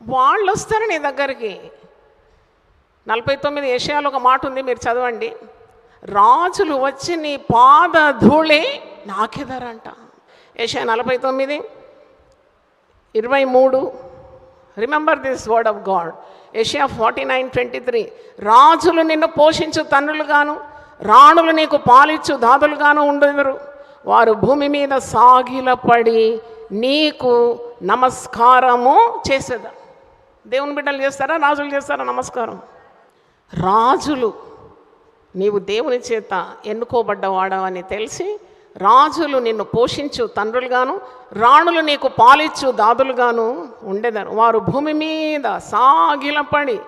S3: వాళ్ళు వస్తారు నీ దగ్గరికి. 49 యెషయాలో ఒక మాట ఉంది, మీరు చదవండి. రాజులు వచ్చి నీ పాద ధూళి నాకెదరంట. యెషయా 49:23. Remember this word of God. యెషయా 49:23. రాజులు నిన్ను పోషించు తండ్రులుగాను, రాణులు నీకు పాలిచ్చు దాదులుగాను ఉండెదరు. వారు భూమి మీద సాగిలపడి నీకు నమస్కారము చేసేదారు. దేవుని బిడ్డలు చేస్తారా? రాజులు చేస్తారా నమస్కారం? రాజులు, నీవు దేవుని చేత ఎన్నుకోబడ్డవాడవని తెలిసి రాజులు నిన్ను పోషించు తండ్రులుగాను, రాణులు నీకు పాలిచ్చు దాదులుగాను ఉండేదారు. వారు భూమి మీద సాగిలపడి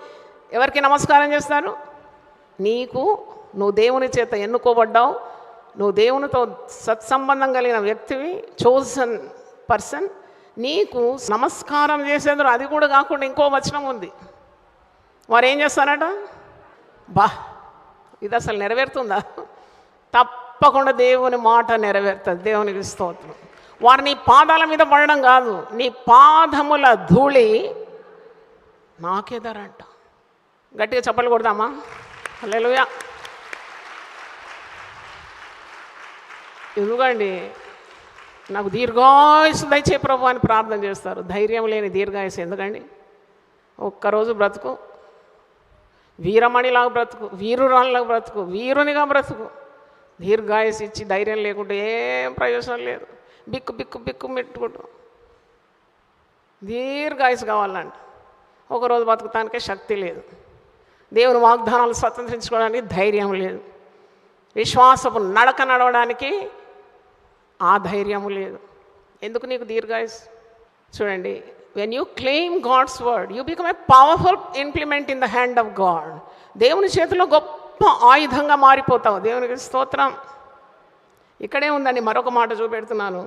S3: ఎవరికి నమస్కారం చేస్తారు? నీకు. నువ్వు దేవుని చేత ఎన్నుకోబడ్డావు, నువ్వు దేవునితో సత్సంబంధం కలిగిన వ్యక్తివి, చోజన్ పర్సన్. నీకు నమస్కారం చేసేందుకు. అది కూడా కాకుండా ఇంకో వచనం ఉంది. వారు ఏం చేస్తారట? బా, ఇది అసలు నెరవేరుతుందా? తప్పకుండా దేవుని మాట నెరవేరుతుంది. దేవునికి స్తోత్రం. వారు నీ పాదాల మీద పడడం కాదు, నీ పాదముల ధూళి నాకెదరంట. గట్టిగా చప్పలు కొడదామా? హల్లెలూయా. ఎందుకండి నాకు దీర్ఘాయుసు దయచే ప్రభు అని ప్రార్థన చేస్తారు. ధైర్యం లేని దీర్ఘాయుసు ఎందుకండి? ఒక్కరోజు బ్రతుకు, వీరమణిలాగా బ్రతుకు, వీరురాణిలాగా బ్రతుకు, వీరునిగా బ్రతుకు. దీర్ఘాయుసు ఇచ్చి ధైర్యం లేకుంటే ఏం ప్రయోజనం లేదు. బిక్కు బిక్కు బిక్కు మెట్టుకుంటూ దీర్ఘాయుసు కావాలంట. ఒకరోజు బతుకుతానికే శక్తి లేదు. దేవుని వాగ్దానాలు స్వతంత్రించుకోవడానికి ధైర్యం లేదు. విశ్వాసపు నడక నడవడానికి ఆ ధైర్యము లేదు. ఎందుకు నీకు దీర్ఘాయుసు? చూడండి, when you claim God's word, you become a powerful implement in the hand of God. దేవుని చేతిలో గొప్ప ఆయుధంగా మారిపోతావు. దేవునికి స్తోత్రం. ఇక్కడే ఉందండి, మరొక మాట చూపెడుతున్నాను.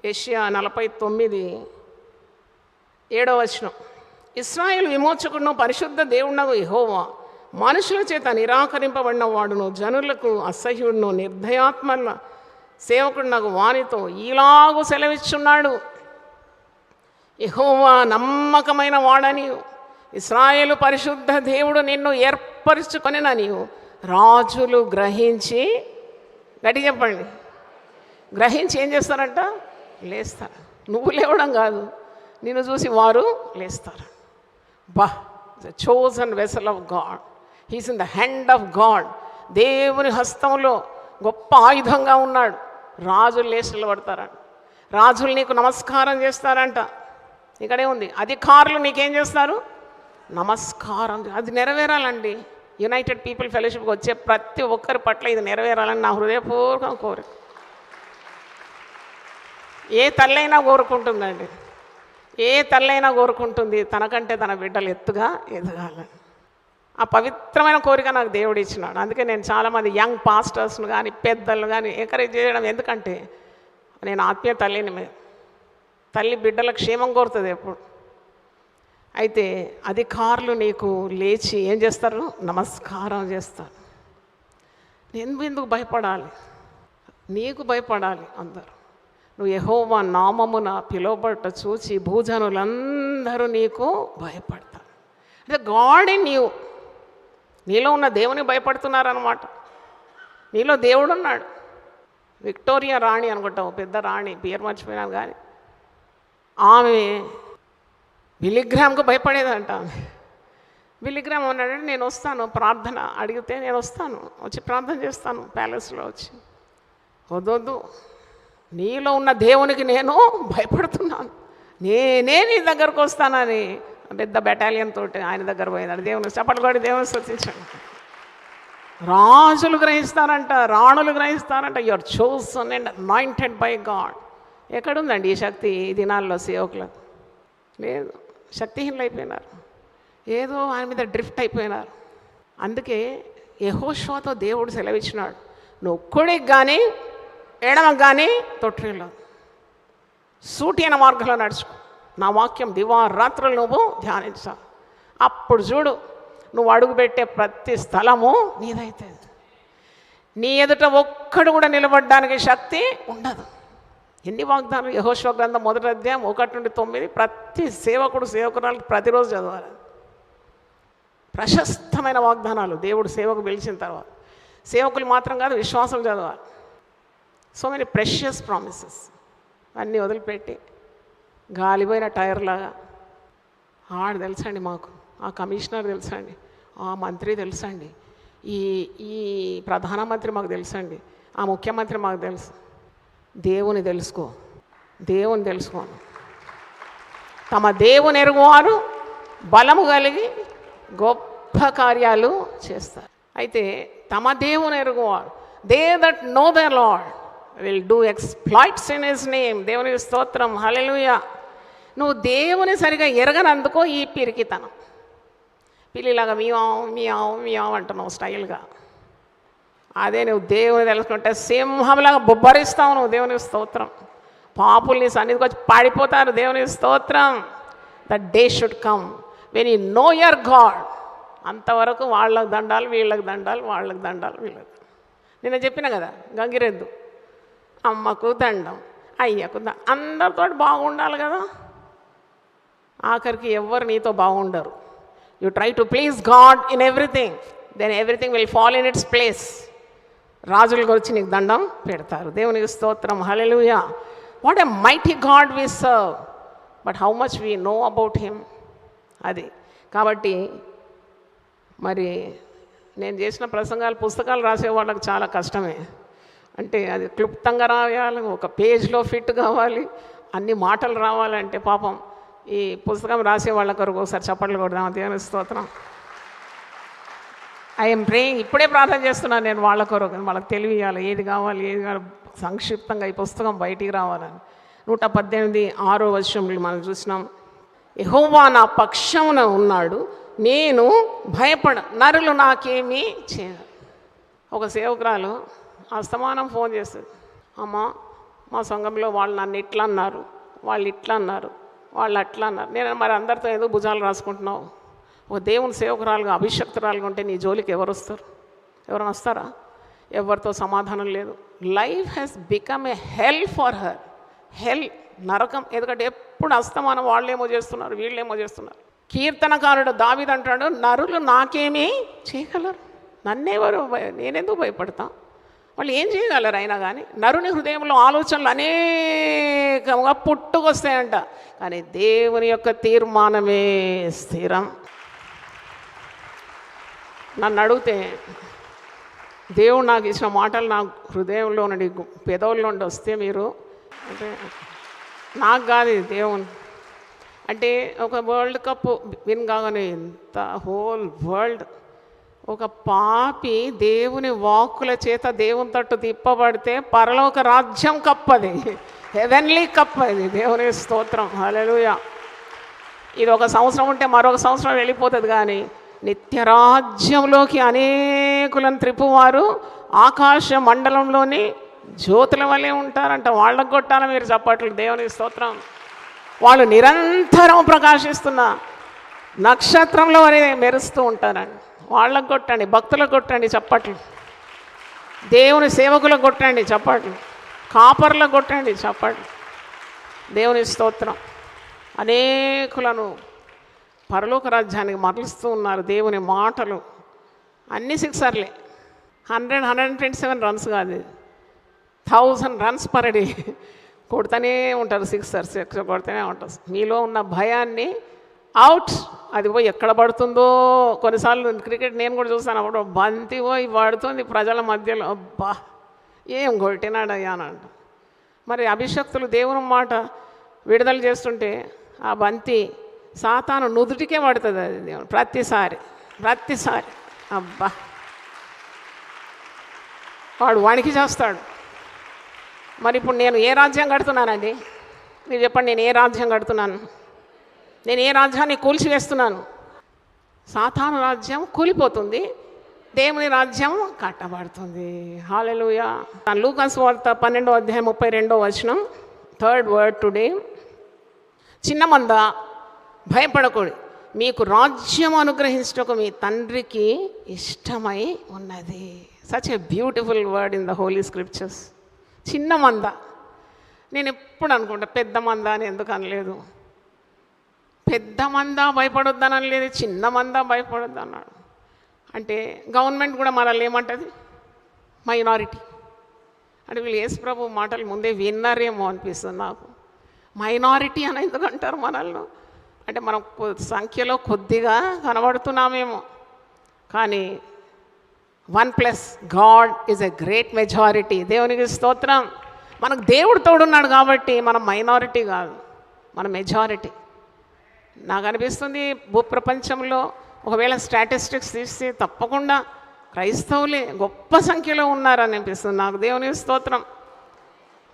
S3: యెషయా 49:7. ఇశ్రాయేలు విమోచకుడును పరిశుద్ధ దేవుడునగు యెహోవా మనుషుల చేత నిరాకరింపబడిన వాడును, జనులకు అసహ్యుడును, నిర్దయాత్మల సేవకుడునగు వానితో ఈలాగు సెలవిచ్చున్నాడు. యెహోవా నమ్మకమైన వాడని, ఇశ్రాయేలు పరిశుద్ధ దేవుడు నిన్ను ఏర్పరచుకొనినని రాజులు గ్రహించి, గట్టి చెప్పండి, గ్రహించి ఏం చేస్తారంట? లేస్తారు. నువ్వు లేవడం కాదు, నిన్ను చూసి వారు లేస్తారు. బా, the chosen vessel of God, he's in the hand of God. దేవుని హస్తంలో గొప్ప ఆయుధంగా ఉన్నాడు. రాజులు లేచి నిలబడతారంట. రాజులు నీకు నమస్కారం చేస్తారంట. ఇక్కడే ఉంది. అధికారులు నీకేం చేస్తారు? నమస్కారం. అది నెరవేరాలండి. యునైటెడ్ పీపుల్ ఫెలోషిప్కి వచ్చే ప్రతి ఒక్కరి పట్ల ఇది నెరవేరాలని నా హృదయపూర్వకం కోరిక. ఏ తల్లైనా కోరుకుంటుందండి, ఏ తల్లైనా కోరుకుంటుంది తనకంటే తన బిడ్డలు ఎత్తుగా ఎదగాలని. ఆ పవిత్రమైన కోరిక నాకు దేవుడు ఇచ్చినాడు. అందుకే నేను చాలామంది యంగ్ పాస్టర్స్ను కానీ పెద్దలు కానీ ఎంకరేజ్ చేయడం. ఎందుకంటే నేను ఆత్మీయ తల్లిని. తల్లి బిడ్డల క్షేమం కోరుతుంది ఎప్పుడు. అయితే అధికారులు నీకు లేచి ఏం చేస్తారు? నమస్కారం చేస్తారు. నేను ఎందుకు భయపడాలి? నీకు భయపడాలి అందరూ. నువ్వు యెహోవా నామమున పిలువబట్ట చూచి భూజనులందరూ నీకు భయపడతారు. అంటే గాడ్ ఇన్ యూ, నీలో ఉన్న దేవుని భయపడుతున్నారన్నమాట. నీలో దేవుడు ఉన్నాడు. విక్టోరియా రాణి అనుకుంటావు, పెద్ద రాణి, పేరు మర్చిపోయినాను కానీ, ఆమె బిలిగ్రామ్కు భయపడేదంట. బిలిగ్రామ్ అన్నాడంటే నేను వస్తాను, ప్రార్థన అడిగితే నేను వస్తాను, వచ్చి ప్రార్థన చేస్తాను ప్యాలెస్లో వచ్చి. వద్దొద్దు, నీలో ఉన్న దేవునికి నేను భయపడుతున్నాను, నేనే నీ దగ్గరకు వస్తానని పెద్ద బెటాలియన్ తోటి ఆయన దగ్గర పోయినాడు. దేవుని చప్పట్లు కొట్టి దేవుని స్తుతించండి. రాజులు గ్రహిస్తారంట, రాణులు గ్రహిస్తారంట. You are chosen and anointed by God. ఎక్కడుందండి ఈ శక్తి ఈ దినాల్లో సేవకులకు? లేదు, శక్తిహీనులు అయిపోయినారు, ఏదో ఆయన మీద డ్రిఫ్ట్ అయిపోయినారు. అందుకే యెహోషువతో దేవుడు సెలవిచ్చినాడు, నువ్వు కుడికి కానీ ఎడమకు కానీ తొట్టిలో సూటి అయిన మార్గంలో నడుచుకో, నా వాక్యం దివారాత్రులు నువ్వు ధ్యానించాలి. అప్పుడు చూడు, నువ్వు అడుగుపెట్టే ప్రతి స్థలము నీదైతే. నీ ఎదుట ఒక్కడు కూడా నిలబడడానికి శక్తి ఉండదు. ఎన్ని వాగ్దానాలు! యెహోషువ గ్రంథం 1వ అధ్యాయం 1 నుండి 9 ప్రతి సేవకుడు సేవకురాలకు ప్రతిరోజు చదవాలి. ప్రశస్తమైన వాగ్దానాలు దేవుడు సేవకు పిలిచిన తర్వాత. సేవకులు మాత్రం కాదు, విశ్వాసం చదవాలి. సో మెనీ ప్రెషియస్ ప్రామిసెస్ అన్నీ వదిలిపెట్టి గాలిపోయిన టైర్లాగా ఆడు తెలుసండి మాకు, ఆ కమిషనర్ తెలుసండి, ఆ మంత్రి తెలుసండి, ఈ ప్రధానమంత్రి మాకు తెలుసండి, ఆ ముఖ్యమంత్రి మాకు తెలుసు. దేవుని తెలుసుకో, దేవుని తెలుసుకోను. తమ దేవుని ఎరుగువారు బలము కలిగి గొప్ప కార్యాలు చేస్తారు. అయితే తమ దేవుని ఎరుగువారు, they that know the Lord will do exploits in his name. దేవుని స్తోత్రం, హల్లెలూయా. నువ్వు దేవుని సరిగా ఎరగనందుకో ఈ పిరికితనం. పిల్లిలాగా మియావ్ మియావ్ మియావ్ అంటున్నావు స్టైల్గా. అదే నువ్వు దేవుని తెలుసుకుంటే సింహంలాగా బొబ్బరిస్తావు నువ్వు. దేవుని స్తోత్రం. పాపుల్ని సన్నిధికి వచ్చి పాడిపోతారు. దేవుని స్తోత్రం. That day should come when you know your God. అంతవరకు వాళ్ళకు దండాలు, వీళ్ళకి దండాలు, వాళ్ళకి దండాలు, వీళ్ళకి. నిన్న చెప్పిన కదా, గంగిరెద్దు అమ్మకు దండం, అయ్యకు దండం, అందరితో బాగుండాలి కదా. ఆఖరికి ఎవ్వరు నీతో బాగుండరు. You try to please God in everything, then everything will fall in its place. రాజుల గురించి నీకు దండం పెడతారు. దేవునికి స్తోత్రం, హల్లెలూయా. What a mighty God we serve, but how much we know about him. అది కాబట్టి మరి నేను చేసిన ప్రసంగాలు పుస్తకాలు రాసే వాళ్ళకి చాలా కష్టమే. అంటే అది క్లుప్తంగా రాయాలి, ఒక పేజ్లో ఫిట్ కావాలి, అన్ని మాటలు రావాలంటే పాపం ఈ పుస్తకం రాసే వాళ్ళ కొరకు ఒకసారి చప్పట్లు కొడదాం. దేవుని స్తోత్రం. ఐఎమ్ ప్రేయింగ్, ఇప్పుడే ప్రార్థన చేస్తున్నాను నేను వాళ్ళ కొరకు. వాళ్ళకి తెలియాలి ఏది కావాలి, ఏది కావాలి, సంక్షిప్తంగా ఈ పుస్తకం బయటికి రావాలని. 118:6 మనం చూసినాం. యెహోవా నా పక్షమున ఉన్నాడు, నేను భయపడ, నరులు నాకేమీ చేయరు. ఒక సేవకురాలు అస్తమానం ఫోన్ చేస్తుంది, అమ్మ మా సంఘంలో వాళ్ళు నన్ను ఇట్లా అన్నారు, వాళ్ళు ఇట్లా అన్నారు, వాళ్ళు అట్లా అన్నారు. నేను మరి అందరితో ఏదో భుజాలు రాసుకుంటున్నావు. ఒక దేవుని సేవకురాలుగా అభిషక్తురాలుగా ఉంటే నీ జోలికి ఎవరు వస్తారు? ఎవరైనా వస్తారా? ఎవరితో సమాధానం లేదు. Life has become a hell for her. Hell, నరకం. ఎందుకంటే ఎప్పుడు అస్తమానం వాళ్ళేమో చేస్తున్నారు, వీళ్ళేమో చేస్తున్నారు. కీర్తనకారుడు దావీదు అంటాడు, నరులు నాకేమీ చేయగలరు, నన్నెవరు, నేనెందుకు భయపడతా, వాళ్ళు ఏం చేయగలరు అయినా కానీ. నరుని హృదయంలో ఆలోచనలు అనేకంగా పుట్టుకొస్తాయంట, కానీ దేవుని యొక్క తీర్మానమే స్థిరం. నన్ను అడిగితే దేవుడు నాకు ఇచ్చిన మాటలు నా హృదయంలో నుండి, పెదవుల్లో నుండి వస్తే మీరు అంటే నాకు కాదు, దేవుని. అంటే ఒక వరల్డ్ కప్ విన్ కాగానే ఎంత హోల్ వరల్డ్ ఒక పాపి దేవుని వాక్కుల చేత దేవుని తట్టు తిప్పబడితే పరలోక రాజ్యం కప్పది, హెవెన్లీ కప్ అది. దేవుని స్తోత్రం, హల్లెలూయా. ఇది ఒక సంవత్సరం ఉంటే మరొక సంవత్సరం వెళ్ళిపోతుంది, కానీ నిత్యరాజ్యంలోకి అనేకులను త్రిప్పువారు ఆకాశ మండలంలోని జ్యోతుల వల్లే ఉంటారంట. వాళ్ళకు కొట్టాలి మీరు చప్పట్లు. దేవుని స్తోత్రం. వాళ్ళు నిరంతరం ప్రకాశిస్తున్న నక్షత్రంలో వరే మెరుస్తూ ఉంటారండి. వాళ్ళకు కొట్టండి, భక్తులకు కొట్టండి చప్పట్లు, దేవుని సేవకులకు కొట్టండి చప్పట్లు, కాపర్లకు కొట్టండి చప్పట్లు. దేవుని స్తోత్రం. అనేకులను పరలోక రాజ్యానికి మరలుస్తూ ఉన్నారు. దేవుని మాటలు అన్ని సిక్సర్లే. 127 రన్స్ కాదు, 1000 రన్స్ పర్ డే కొడుతూనే ఉంటారు. సిక్స్ కొడుతూనే ఉంటారు. మీలో ఉన్న భయాన్ని అవుట్, అది పోయి ఎక్కడ పడుతుందో. కొన్నిసార్లు క్రికెట్ నేను కూడా చూస్తాను, అప్పుడు బంతి పోయి పడుతుంది ప్రజల మధ్యలో. అబ్బా ఏం కొట్టినాడయ్యా అని అంట. మరి అభిషక్తులు దేవుని మాట విడుదల చేస్తుంటే ఆ బంతి సాతాను నుదుటికే పడుతుంది. అది దేవుని ప్రతిసారి. అబ్బా వాడు వానికి చేస్తాడు. మరి ఇప్పుడు నేను ఏ రాజ్యం కడుతున్నానండి? మీరు చెప్పండి, నేను ఏ రాజ్యం కడుతున్నాను? నేను ఏ రాజ్యాన్ని కూల్చివేస్తున్నాను? సాతాను రాజ్యం కూలిపోతుంది, దేవుని రాజ్యం కట్టబడుతుంది. హల్లెలూయా. లూకాసు వార్త 12వ అధ్యాయం 32వ వచనం, థర్డ్ వర్డ్ టుడే. చిన్న మంద భయపడకూడదు, మీకు రాజ్యం అనుగ్రహించటకు మీ తండ్రికి ఇష్టమై ఉన్నది. Such a beautiful word in the holy scriptures. చిన్న మంద. నేను ఎప్పుడు అనుకుంటా పెద్ద మంద అని ఎందుకు అనలేదు. పెద్ద మంద భయపడొద్దని అనలేదు, చిన్న మంద భయపడొద్దు అన్నాడు. అంటే గవర్నమెంట్ కూడా మనల్ని ఏమంటుంది? మైనారిటీ అంటే వీళ్ళు యేసు ప్రభు మాటలు ముందే విన్నారేమో అనిపిస్తుంది నాకు. మైనారిటీ అని ఎందుకు అంటారు మనల్ని? అంటే మనం సంఖ్యలో కొద్దిగా కనబడుతున్నామేమో, కానీ 1+ God is a great majority. దేవునికి స్తోత్రం. మనకు దేవుడు తోడున్నాడు కాబట్టి మనం మైనారిటీ కాదు, మన మెజారిటీ. నాకు అనిపిస్తుంది భూప్రపంచంలో ఒకవేళ స్టాటిస్టిక్స్ తీస్తే తప్పకుండా క్రైస్తవులే గొప్ప సంఖ్యలో ఉన్నారని అనిపిస్తుంది నాకు. దేవుని స్తోత్రం.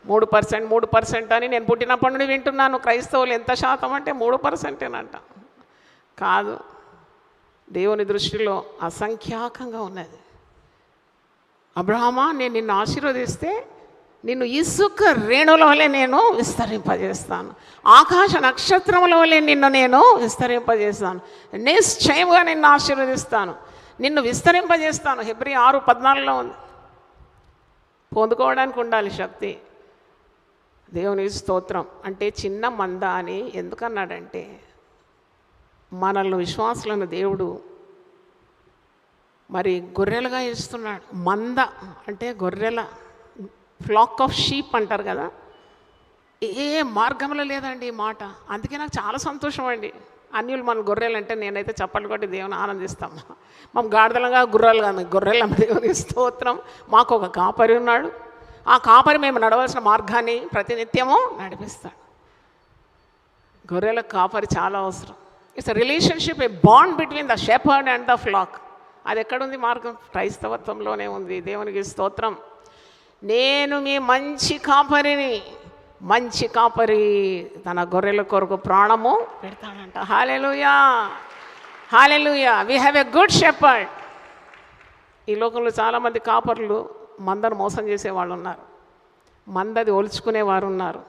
S3: 3% అని నేను పుట్టినప్పటి నుండి వింటున్నాను. క్రైస్తవులు ఎంత శాతం అంటే 3%ఏనంట. కాదు, దేవుని దృష్టిలో అసంఖ్యాకంగా ఉన్నది. అబ్రహామా, నేను నిన్ను ఆశీర్వదిస్తే నిన్ను ఇసుక రేణుల వలె నేను విస్తరింపజేస్తాను, ఆకాశ నక్షత్రముల వలె నిన్ను నేను విస్తరింపజేస్తాను, నిశ్చయముగా నిన్ను ఆశీర్వదిస్తాను, నిన్ను విస్తరింపజేస్తాను. హెబ్రీ 6:14 ఉంది. పొందుకోవడానికి ఉండాలి శక్తి. దేవుని స్తోత్రం. అంటే చిన్న మంద అని ఎందుకన్నాడంటే, మనల్ని విశ్వాసులను దేవుడు మరి గొర్రెలుగా ఇస్తున్నాడు. మంద అంటే గొర్రెల, ఫ్లాక్ ఆఫ్ షీప్ అంటారు కదా. ఏ మార్గంలో లేదండి ఈ మాట. అందుకే నాకు చాలా సంతోషం అండి. అన్యులు మన గొర్రెలు అంటే నేనైతే చప్పట్లు కొట్టి దేవుని ఆనందిస్తాం. మనం గాడిదలుగా గుర్రాలుగా గొర్రెల దేవుని స్తోత్రం. మాకు ఒక కాపరి ఉన్నాడు. ఆ కాపరి మేము నడవలసిన మార్గాన్ని ప్రతినిత్యము నడిపిస్తాడు. గొర్రెల కాపరి చాలా అవసరం. It's a relationship, A bond between the shepherd and the flax. అది ఎక్కడుంది మార్గం? క్రైస్తవత్వంలోనే ఉంది. దేవునికి స్తోత్రం. నేను మీ మంచి కాపరిని, మంచి కాపరి తన గొర్రెల కొరకు ప్రాణము పెడతాడంట. హల్లెలూయా, హల్లెలూయా. We have a good shepherd. ఈ లోకంలో చాలామంది కాపర్లు మందను మోసం చేసేవాళ్ళు ఉన్నారు, మందది ఒలుచుకునేవారు ఉన్నారు,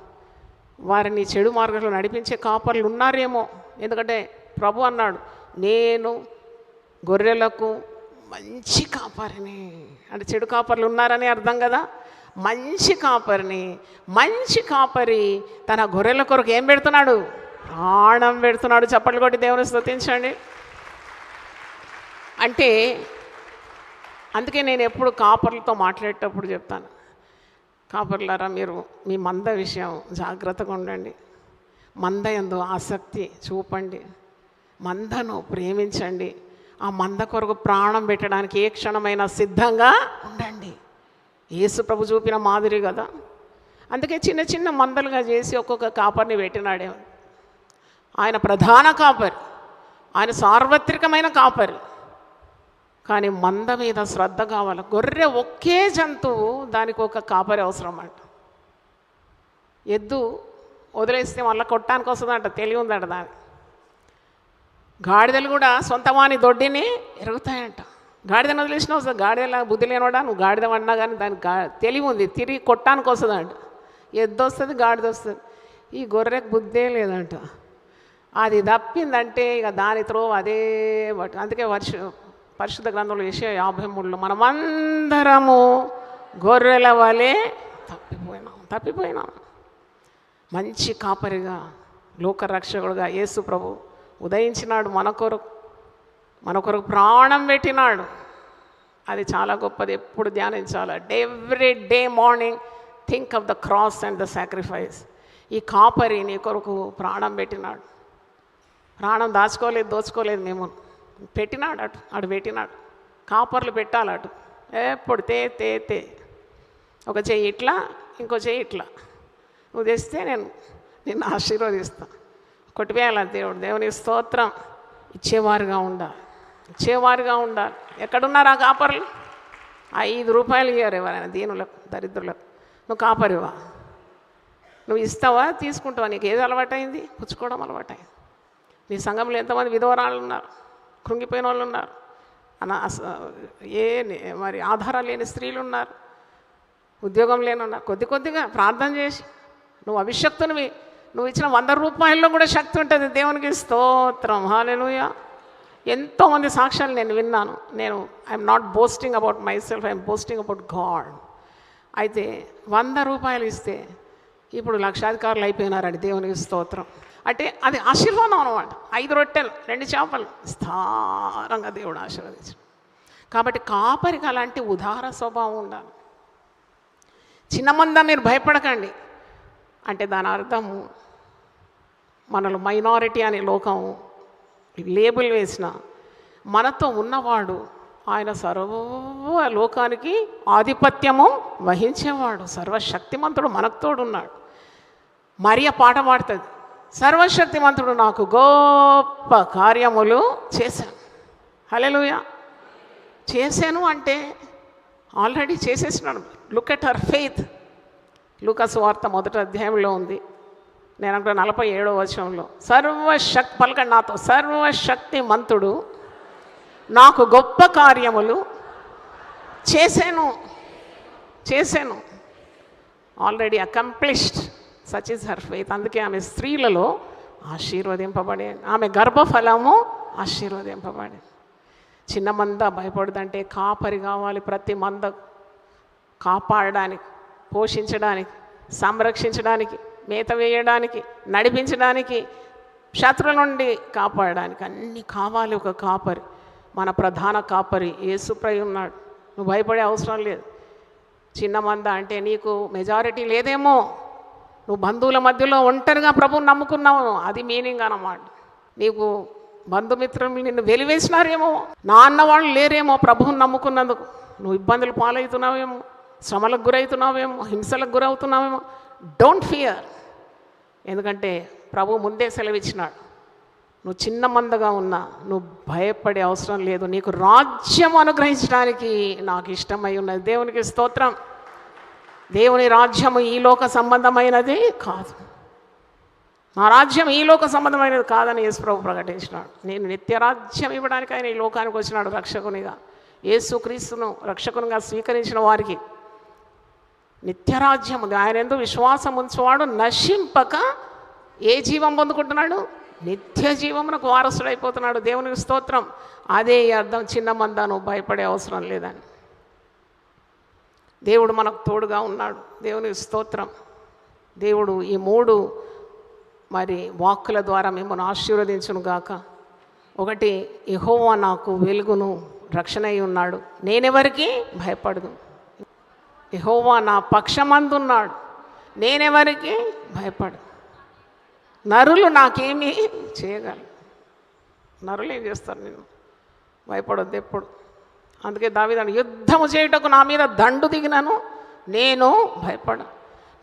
S3: వారిని చెడు మార్గంలో నడిపించే కాపర్లు ఉన్నారేమో. ఎందుకంటే ప్రభు అన్నాడు, నేను గొర్రెలకు మంచి కాపరిని. అంటే చెడు కాపర్లు ఉన్నారని అర్థం కదా. మంచి కాపరిని. మంచి కాపరి తన గొర్రెల కొరకు ఏం పెడుతున్నాడు? ప్రాణం పెడుతున్నాడు. చప్పట్లు కొట్టి దేవుని స్తుతించండి. అంటే అందుకే నేను ఎప్పుడు కాపర్లతో మాట్లాడేటప్పుడు చెప్తాను, కాపర్లారా మీరు మీ మంద విషయం జాగ్రత్తగా ఉండండి, మంద యందు ఆసక్తి చూపండి, మందను ప్రేమించండి, ఆ మంద కొరకు ప్రాణం పెట్టడానికి ఏ క్షణమైనా సిద్ధంగా ఉండండి. యేసు ప్రభు చూపిన మాదిరి కదా. అందుకే చిన్న చిన్న మందలుగా చేసి ఒక్కొక్క కాపర్ని పెట్టినాడే. ఆయన ప్రధాన కాపరి, ఆయన సార్వత్రికమైన కాపరి. కానీ మంద మీద శ్రద్ధ కావాలి. గొర్రె ఒకే జంతువు, దానికి ఒక కాపరి అవసరం అంట. ఎద్దు వదిలేస్తే మళ్ళీ కొట్టడానికి వస్తుందంట, తెలివి ఉందంట దానికి. గాడిదలు కూడా సొంతవాని దొడ్డిని ఎరుగుతాయంట. గాడిదను వదిలేసినా వస్తుంది. గాడిదలా బుద్ధి లేనివాడా, నువ్వు గాడిద అన్నా కానీ దానికి తెలివి ఉంది, తిరిగి కొట్టడానికి వస్తుందంట. ఎద్దు వస్తుంది, గాడిద వస్తుంది. ఈ గొర్రెకు బుద్ధే లేదంట. అది తప్పిందంటే ఇక దాని త్రో అదే. అందుకే పరిశుద్ధ గ్రంథంలో యెషయా 53లో మనమందరము గొర్రెల వలె తప్పిపోయినాం. మంచి కాపరిగా, లోకరక్షకుడుగా యేసు ప్రభు ఉదయించినాడు. మన కొరకు ప్రాణం పెట్టినాడు. అది చాలా గొప్పది. ఎప్పుడు ధ్యానించాలి. Every day morning think of the cross and the sacrifice. ఈ కాపరి నీ కొరకు ప్రాణం పెట్టినాడు. ప్రాణం దాచుకోలేదు, దోచుకోలేదు. మేము పెట్టినాడు, అటు పెట్టినాడు. కాపర్లు పెట్టాలి అటు. ఎప్పుడు తే ఒక చెయ్యి ఇట్లా, ఇంకో చెయ్యి ఇట్లా. నువ్వు తెస్తే నేను నిన్ను ఆశీర్వదిస్తాను. కొట్టివేయాలి దేవుని స్తోత్రం. ఇచ్చేవారుగా ఉండాలి. ఎక్కడున్నారు ఆ కాపర్లు? 5 రూపాయలు ఇయ్యారు ఎవరైనా దీనులకు, దరిద్రులకు. నువ్వు కాపరివా? నువ్వు ఇస్తావా, తీసుకుంటావా? నీకు ఏది అలవాటైంది? పుచ్చుకోవడం అలవాటైంది. నీ సంఘంలో ఎంతమంది విధవరాళ్ళు ఉన్నారు, కృంగిపోయిన వాళ్ళు ఉన్నారు, మరి ఆధారాలు లేని స్త్రీలు ఉన్నారు, ఉద్యోగం లేని ఉన్నారు. కొద్దిగా ప్రార్థన చేసి, నువ్వు అభిషక్తునివి. నువ్వు ఇచ్చిన 100 రూపాయల్లో కూడా శక్తి ఉంటుంది. దేవునికి స్తోత్రం. హల్లెలూయా. ఎంతోమంది సాక్ష్యాలు నేను విన్నాను. I'm not boasting about my self, I'm boasting about God. అయితే 100 రూపాయలు ఇస్తే ఇప్పుడు లక్షాధికారులు అయిపోయినారండి. దేవునికి స్తోత్రం. అంటే అది ఆశీర్వాదం అన్నమాట. 5 రొట్టెలు 2 చేపలు స్థారంగా దేవుడు ఆశీర్వదించాడు. కాబట్టి కాపరికి అలాంటి ఉదార స్వభావం ఉండాలి. చిన్న మంద మీరు భయపడకండి అంటే దాని అర్థము మనలో మైనారిటీ అనే లోకం లేబుల్ వేసిన, మనతో ఉన్నవాడు ఆయన సర్వ లోకానికి ఆధిపత్యము వహించేవాడు, సర్వశక్తిమంతుడు మనకు తోడున్నాడు. మరియ పాట పాడుతుంది, సర్వశక్తిమంతుడు నాకు గొప్ప కార్యములు చేశాను. హల్లెలూయా. చేశాను అంటే ఆల్రెడీ చేసేసినాడు. Look at her faith. లూకాసు వార్త 1వ అధ్యాయంలో ఉంది. నేను అక్కడ 47వ వచనంలో పలకండి నాతో, సర్వశక్తిమంతుడు నాకు గొప్ప కార్యములు చేశాను. Already accomplished. Such is her faith. అందుకే ఆమె స్త్రీలలో ఆశీర్వదింపబడే, ఆమె గర్భఫలము ఆశీర్వదింపబడే. చిన్న మంద భయపడదంటే కాపరి కావాలి. ప్రతి మంద కాపాడడానికి, పోషించడానికి, సంరక్షించడానికి, మేత వేయడానికి, నడిపించడానికి, శత్రువుల నుండి కాపాడడానికి అన్నీ కావాలి ఒక కాపరి. మన ప్రధాన కాపరి యేసుప్రభు ఉన్నాడు. నువ్వు భయపడే అవసరం లేదు. చిన్న మంద అంటే నీకు మెజారిటీ లేదేమో, నువ్వు బంధువుల మధ్యలో ఒంటరిగా ప్రభువుని నమ్ముకున్నావు, అది మీనింగ్ అన్నమాట. నీకు బంధుమిత్రులు నిన్ను వెలివేసినారేమో, నా అన్నవాళ్ళు లేరేమో ప్రభువుని నమ్ముకున్నందుకు. నువ్వు ఇబ్బందులు పాలవుతున్నావేమో, శ్రమలకు గురవుతున్నావేమో, హింసలకు గురవుతున్నావేమో. Don't fear. ఎందుకంటే ప్రభు ముందే సెలవిచ్చినాడు, నువ్వు చిన్న మందగా ఉన్నా నువ్వు భయపడే అవసరం లేదు. నీకు రాజ్యం అనుగ్రహించడానికి నాకు ఇష్టమై ఉన్నది. దేవునికి స్తోత్రం. దేవుని రాజ్యము ఈ లోక సంబంధమైనది కాదు. నా రాజ్యం ఈ లోక సంబంధమైనది కాదని యేసుప్రభు ప్రకటించినాడు. నేను నిత్యరాజ్యం ఇవ్వడానికి ఆయన ఈ లోకానికి వచ్చినాడు రక్షకునిగా. యేసుక్రీస్తును రక్షకునిగా స్వీకరించిన వారికి నిత్యరాజ్యం ఉంది. ఆయన ఎందుకు విశ్వాసం ఉంచేవాడు నశింపక ఏ జీవం పొందుకుంటున్నాడు? నిత్య జీవమునకు వారసుడైపోతున్నాడు. దేవునికి స్తోత్రం. అదే ఈ అర్థం, చిన్న మంద నువ్వు భయపడే అవసరం లేదని. దేవుడు మనకు తోడుగా ఉన్నాడు. దేవునికి స్తోత్రం. దేవుడు ఈ 3 మరి వాక్కుల ద్వారా మిమ్మల్ని ఆశీర్వదించును గాక. 1, యెహోవా నాకు వెలుగును రక్షణ అయి ఉన్నాడు, నేనెవరికి భయపడదు. యెహోవా నా పక్షమందున్నాడు, నేనెవరికి భయపడు. నరులు నాకేమీ చేయగలరు. నరులు ఏం చేస్తారు? నేను భయపడొద్దు ఎప్పుడు. అందుకే దావీదు, యుద్ధము చేయుటకు నా మీద దండు దిగినను నేను భయపడ.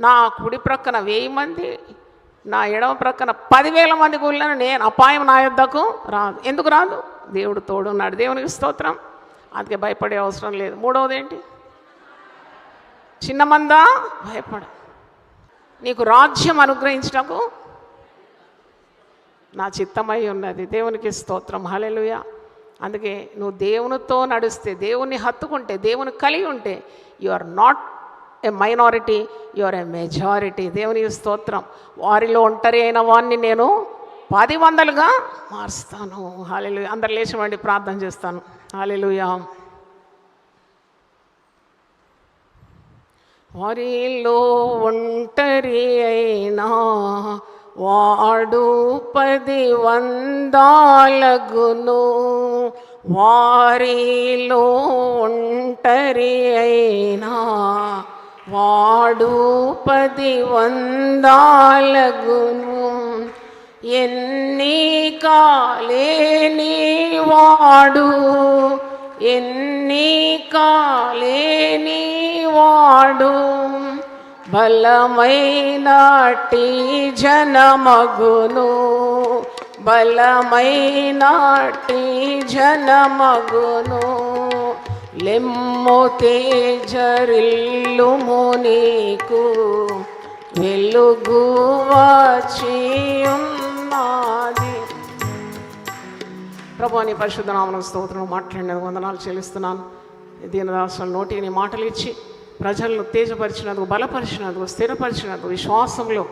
S3: నా కుడి ప్రక్కన 1000 మంది, నా ఎడమ ప్రక్కన 10,000 మంది కూలిన నేను అపాయం నా యొద్దకు రాదు. ఎందుకు రాదు? దేవుడు తోడున్నాడు. దేవునికి స్తోత్రం. అందుకే భయపడే అవసరం లేదు. మూడవది ఏంటి? చిన్న మందా భయపడ. నీకు రాజ్యం అనుగ్రహించటకు నా చిత్తమై ఉన్నది. దేవునికి స్తోత్రం. హల్లెలూయా. అందుకే నువ్వు దేవునితో నడిస్తే, దేవుని హత్తుకుంటే, దేవుని కలిగి ఉంటే, you are not a minority, you are a majority. దేవునికి స్తోత్రం. వారిలో ఒంటరి అయిన వాడిని నేను 10 వందలుగా మారుస్తాను. హల్లెలూయా. అందరు లేచివ్వండి, ప్రార్థన చేస్తాను. హల్లెలూయా. వారిలో ఒంటరి అయినా వాడు 10 వందలగును. వారిలో ఒంటరి అయినా వాడు 10 వందలగును. ఎన్నికలేని వాడు, ఎన్నికలేని వాడు బలమైనటి జనమగును, బలమైనటి జనమగును. లెమ్ము తేజరిల్లుము, నీకు వెలుగు వచ్చి ఉన్నది. ప్రభు నీ పరిశుద్ధ నామమునకు స్తోత్రం. మాట్లాడినందుకు వందనాలు చెల్లిస్తున్నాను. దీనదాసుల నోటికి నీ మాటలు ఇచ్చి ప్రజలను తేజపరిచినందుకు, బలపరిచినందుకు, స్థిరపరిచినందుకు, విశ్వాసంలో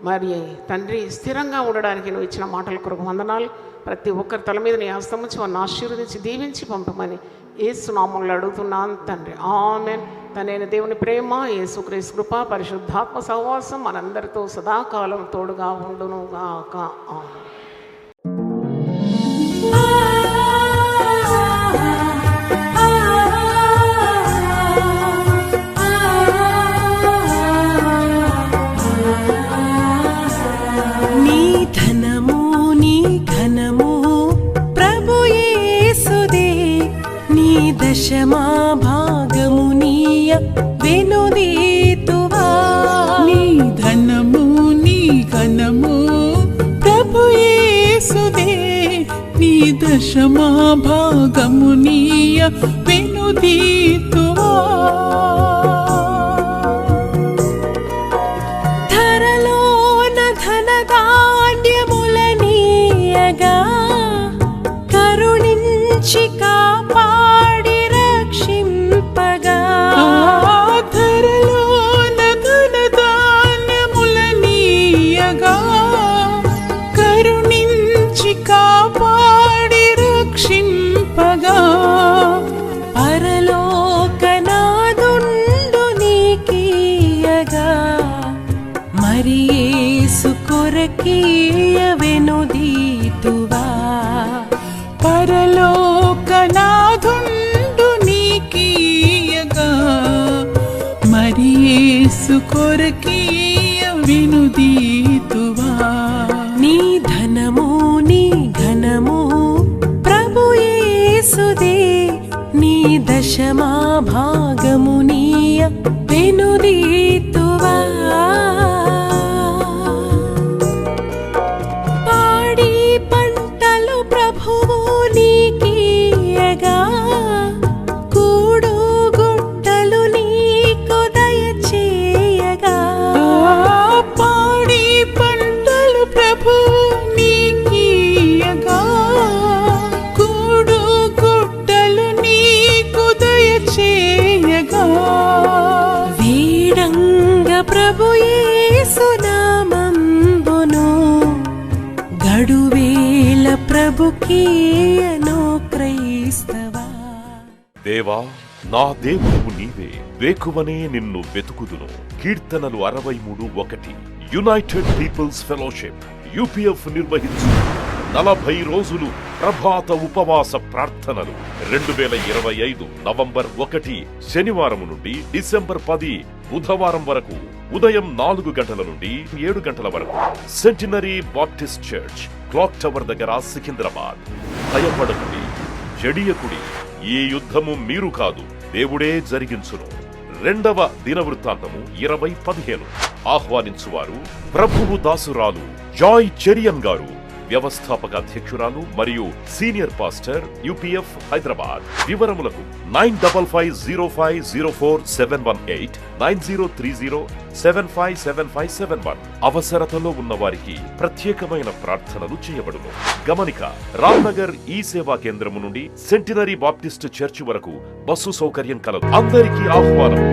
S3: మరి తండ్రి స్థిరంగా ఉండడానికి నువ్వు ఇచ్చిన మాటల కొరకు వందనాలు. ప్రతి ఒక్కరి తల మీద నీ హస్తముంచి వారిని ఆశీర్వదించి దీవించి పంపమని యేసు నామములో అడుగుతున్నాను తండ్రి. ఆమేన్. తనైన దేవుని ప్రేమ, యేసుక్రీస్తు కృప, పరిశుద్ధాత్మ సహవాసం మనందరితో సదాకాలం తోడుగా ఉండును గాక. ఆమేన్.
S4: దశమా భాగమునీయ వెనుదీతువా. నీ ధనము నీ ఘనము ప్రభు యేసుదే. నీ దశమా భాగమునీయ వెనుదీతువా. ధరలోన ధనధాన్యములనీయగా కరుణించి కాపాడి రక్షింపగా. ధరలోన ధనధాన్యములనీయగా కరుణించి కాపాడి రక్షింపగా. పరలోకనాదుండు నీకీయగా మరి యేసు కొరకీయ వెనుదీతువా. పరలోకనాదుండు నీకీయగా మరి యేసు కొరకీయ వెనుదీతువా. నీ ధనము నీ ఘనము ప్రభు యేసుదే. నీ దశమా భాగమునీయ వెనుదీతువా. పాడి పంటలు ప్రభువు నీకీయగా కూడు గుట్టలు నీకు దయచేయగా. పాడి పంటలు ప్రభువు నీకీయగా కూడు గుట్టలు నీకు దయచేయగా. వీడంగ ప్రభు యేసు నామంబును గడువేల ప్రభుకీయను క్రైస్తవా.
S1: దేవా, నా దేవుడవు నీవే, వేకువనే నిన్ను వెతుకుదును. కీర్తనలు 63:1. యునైటెడ్ పీపుల్స్ ఫెలోషిప్ UPF నిర్వహించు 40 రోజులు ప్రభాత ఉపవాస ప్రార్థనలు 2025 నవంబర్ 1 శనివారం నుండి డిసెంబర్ 10 బుధవారం వరకు ఉదయం 4 గంటల నుండి 7 గంటల వరకు centenary Baptist church, clock tower దగ్గర, సికింద్రాబాద్. భయపడకుడి, జడియకుడి, ఈ యుద్ధము మీరు కాదు, దేవుడే జరిగించును. రెండవ దినవృత్తాంతము 20:15. ఆహ్వానించువారు ప్రభువు దాసురాలు జాయ్ చెరియన్ గారు, వ్యవస్థాపక అధ్యక్షురాలు మరియు సీనియర్ పాస్టర్ UPF హైదరాబాద్. వివరములకు 9505047718 9030757571. అవసరతలో ఉన్న వారికి ప్రత్యేకమైన ప్రార్థనలు చేయబడును. గమనిక, రామ్నగర్ ఈ సేవా కేంద్రము నుండి సెంటినరీ బాప్టిస్ట్ చర్చి వరకు బస్సు సౌకర్యం కలదు. అందరికీ ఆహ్వానం.